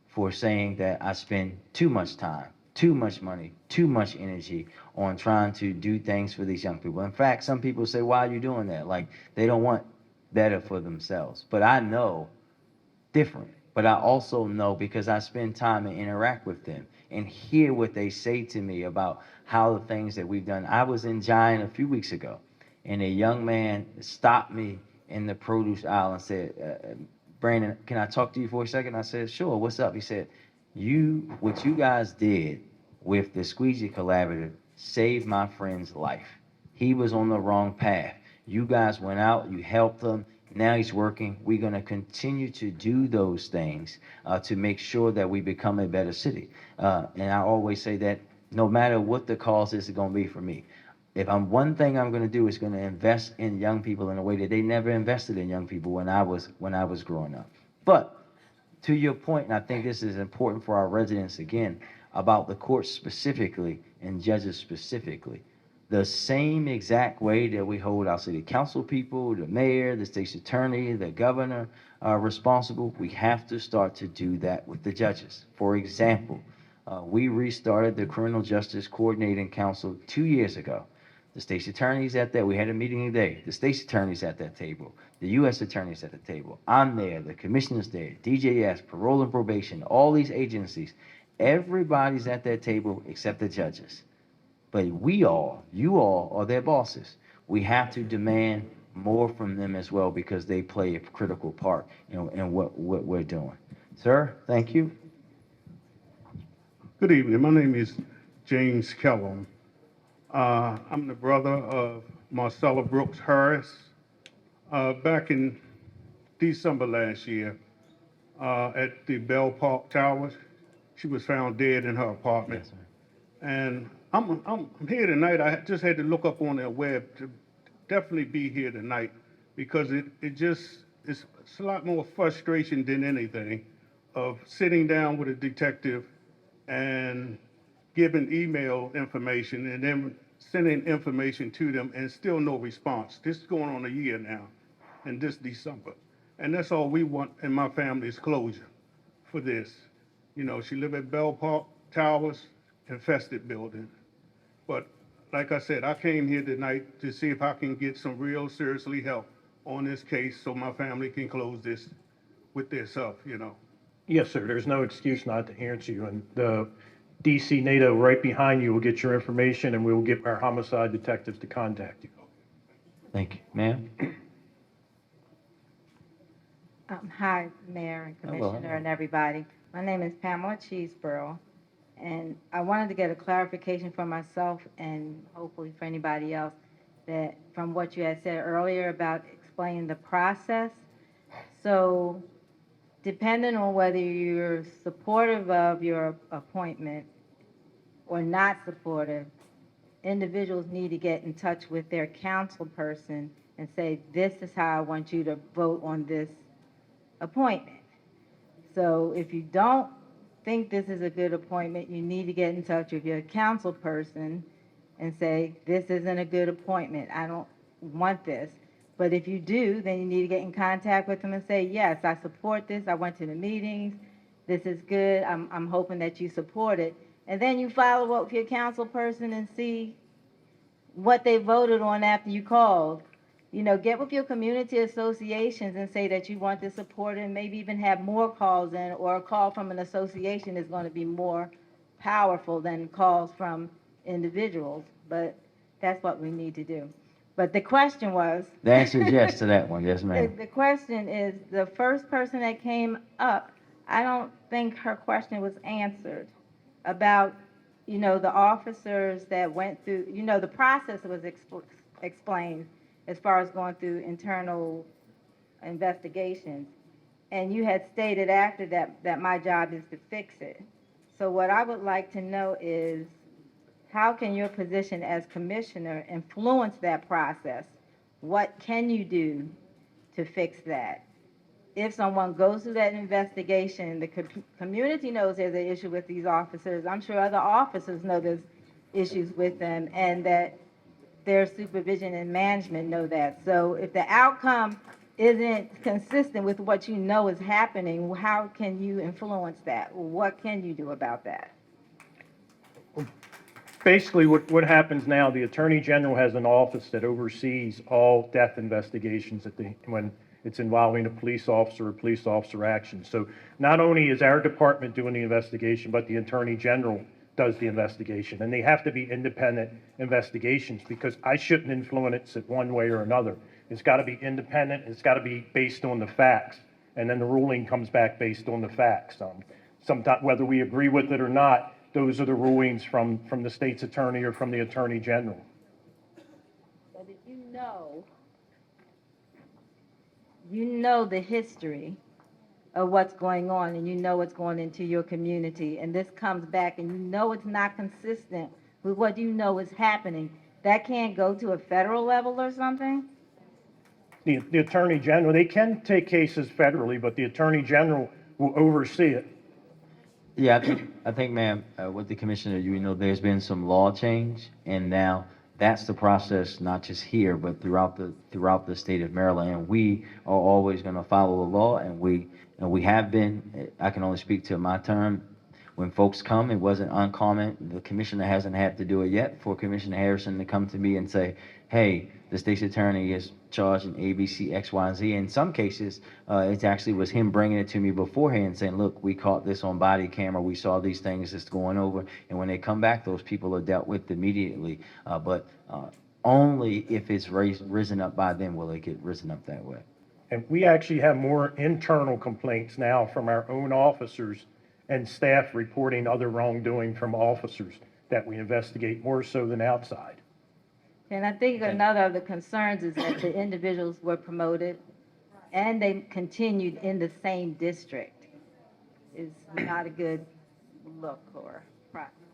for saying that I spend too much time, too much money, too much energy on trying to do things for these young people. In fact, some people say, why are you doing that? Like they don't want better for themselves. But I know different. But I also know because I spend time and interact with them and hear what they say to me about how the things that we've done. I was in Giant a few weeks ago, and a young man stopped me in the produce aisle and said, Brandon, can I talk to you for a second? I said, sure, what's up? He said, what you guys did with the Squeegee Collaborative saved my friend's life. He was on the wrong path. You guys went out, you helped him. Now he's working. We're going to continue to do those things to make sure that we become a better city. And I always say that no matter what the cause is going to be for me, one thing I'm going to do is going to invest in young people in a way that they never invested in young people when I was growing up. But to your point, and I think this is important for our residents again, about the courts specifically and judges specifically, the same exact way that we hold our city council people, the mayor, the state's attorney, the governor responsible, we have to start to do that with the judges. For example, we restarted the Criminal Justice Coordinating Council 2 years ago. The state's attorney's at that. We had a meeting today. The state's attorney's at that table. The U.S. attorney's at the table. I'm there. The commissioner's there. DJS, parole and probation, all these agencies. Everybody's at that table except the judges. But you all are their bosses. We have to demand more from them as well because they play a critical part in what we're doing. Sir, thank you. Good evening. My name is James Kellum. I'm the brother of Marcella Brooks Harris. Back in December last year, at the Bell Park Towers, she was found dead in her apartment. Yes, sir. And I'm here tonight. I just had to look up on their web to definitely be here tonight because it's a lot more frustration than anything of sitting down with a detective and giving email information and then sending information to them and still no response. This is going on a year now, and this December. And that's all we want in my family is closure for this. She lived at Bell Park Towers, infested building. But like I said, I came here tonight to see if I can get some real seriously help on this case so my family can close this with their self, you know. Yes, sir, there's no excuse not to answer you, and the DC NATO right behind you will get your information, and we will get our homicide detectives to contact you. Thank you. Ma'am? Hi, Mayor and Hello. Commissioner and everybody. My name is Pamela Cheeseborough, and I wanted to get a clarification for myself and hopefully for anybody else that from what you had said earlier about explaining the process. So depending on whether you're supportive of your appointment or not supportive, individuals need to get in touch with their council person and say, this is how I want you to vote on this appointment. So if you don't think this is a good appointment, you need to get in touch with your council person and say, this isn't a good appointment. I don't want this. But if you do, then you need to get in contact with them and say, yes, I support this. I went to the meetings. This is good. I'm hoping that you support it. And then you follow up with your council person and see what they voted on after you called. You know, get with your community associations and say that you want to support it and maybe even have more calls in, or a call from an association is going to be more powerful than calls from individuals. But that's what we need to do. But the question was. The answer is yes to that one. Yes, ma'am. The question is, the first person that came up, I don't think her question was answered about, you know, the officers that went through, you know, the process was explained as far as going through internal investigations. And you had stated after that my job is to fix it. So what I would like to know is, how can your position as commissioner influence that process? What can you do to fix that? If someone goes through that investigation, the community knows there's an issue with these officers. I'm sure other officers know there's issues with them, and that their supervision and management know that. So if the outcome isn't consistent with what you know is happening, how can you influence that? What can you do about that? Basically, what happens now, the Attorney General has an office that oversees all death investigations when it's involving a police officer or police officer action. So not only is our department doing the investigation, but the Attorney General does the investigation. And they have to be independent investigations, because I shouldn't influence it one way or another. It's got to be independent. It's got to be based on the facts. And then the ruling comes back based on the facts. Sometimes, whether we agree with it or not, those are the rulings from the state's attorney or from the Attorney General. But if you know the history of what's going on, and you know what's going into your community, and this comes back and you know it's not consistent with what you know is happening, that can't go to a federal level or something? The Attorney General, they can take cases federally, but the Attorney General will oversee it. Yeah, I think, ma'am, with the commissioner, you know, there's been some law change, and now that's the process, not just here, but throughout the state of Maryland. And we are always going to follow the law, and we have been. I can only speak to my term. When folks come, it wasn't uncommon. The commissioner hasn't had to do it yet for Commissioner Harrison to come to me and say, hey, the state's attorney is charged in ABC, X, Y, and Z. In some cases, it actually was him bringing it to me beforehand saying, look, we caught this on body camera. We saw these things that's going over. And when they come back, those people are dealt with immediately. But only if it's risen up by them will it get risen up that way. And we actually have more internal complaints now from our own officers and staff reporting other wrongdoing from officers that we investigate, more so than outside. And I think another of the concerns is that the individuals were promoted and they continued in the same district. Is not a good look or practice.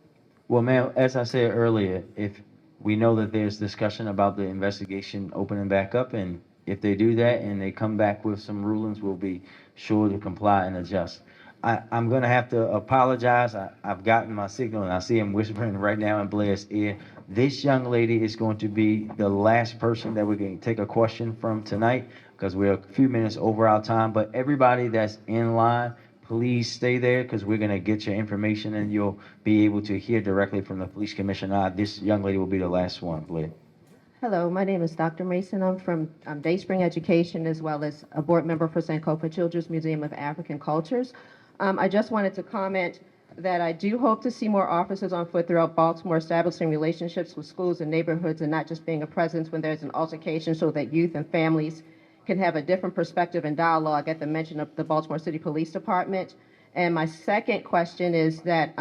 Well, ma'am, as I said earlier, if we know that there's discussion about the investigation opening back up, and if they do that and they come back with some rulings, we'll be sure to comply and adjust. I'm going to have to apologize. I've gotten my signal, and I see him whispering right now in Blair's ear. This young lady is going to be the last person that we're going to take a question from tonight, because we're a few minutes over our time. But everybody that's in line, please stay there, because we're going to get your information, and you'll be able to hear directly from the police commissioner. This young lady will be the last one, Blair. Hello, my name is Dr. Mason. I'm from Dayspring Education as well as a board member for Sankofa Children's Museum of African Cultures. I just wanted to comment that I do hope to see more officers on foot throughout Baltimore establishing relationships with schools and neighborhoods and not just being a presence when there's an altercation so that youth and families can have a different perspective and dialogue at the mention of the Baltimore City Police Department. And my second question is that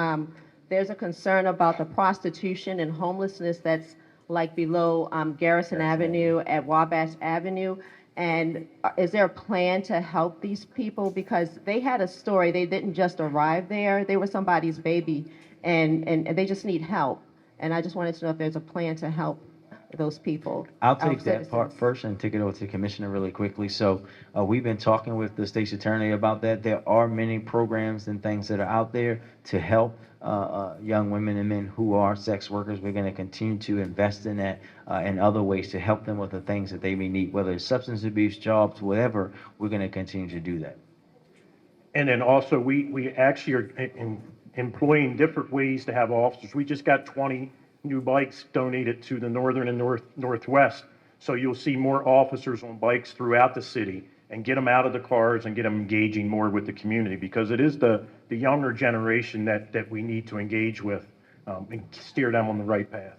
there's a concern about the prostitution and homelessness that's like below Garrison Avenue at Wabash Avenue. And is there a plan to help these people? Because they had a story, they didn't just arrive there, they were somebody's baby, and they just need help. And I just wanted to know if there's a plan to help those people. I'll our take that part citizens. first and take it over to the Commissioner really quickly. So we've been talking with the state's attorney about that. There are many programs and things that are out there to help young women and men who are sex workers. We're going to continue to invest in that and other ways to help them with the things that they may need, whether it's substance abuse, jobs, whatever. We're going to continue to do that. And then also, we actually are employing different ways to have officers. We just got 20 new bikes donated to the northern and northwest. So you'll see more officers on bikes throughout the city and get them out of the cars and get them engaging more with the community, because it is the younger generation that we need to engage with and steer them on the right path.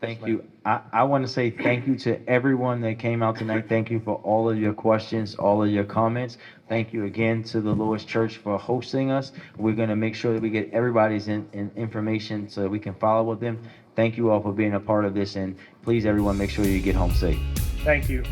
Thank you. I want to say thank you to everyone that came out tonight. Thank you for all of your questions, all of your comments. Thank you again to the Lewis Church for hosting us. We're going to make sure that we get everybody's information so that we can follow with them. Thank you all for being a part of this, and please, everyone, make sure you get home safe. Thank you.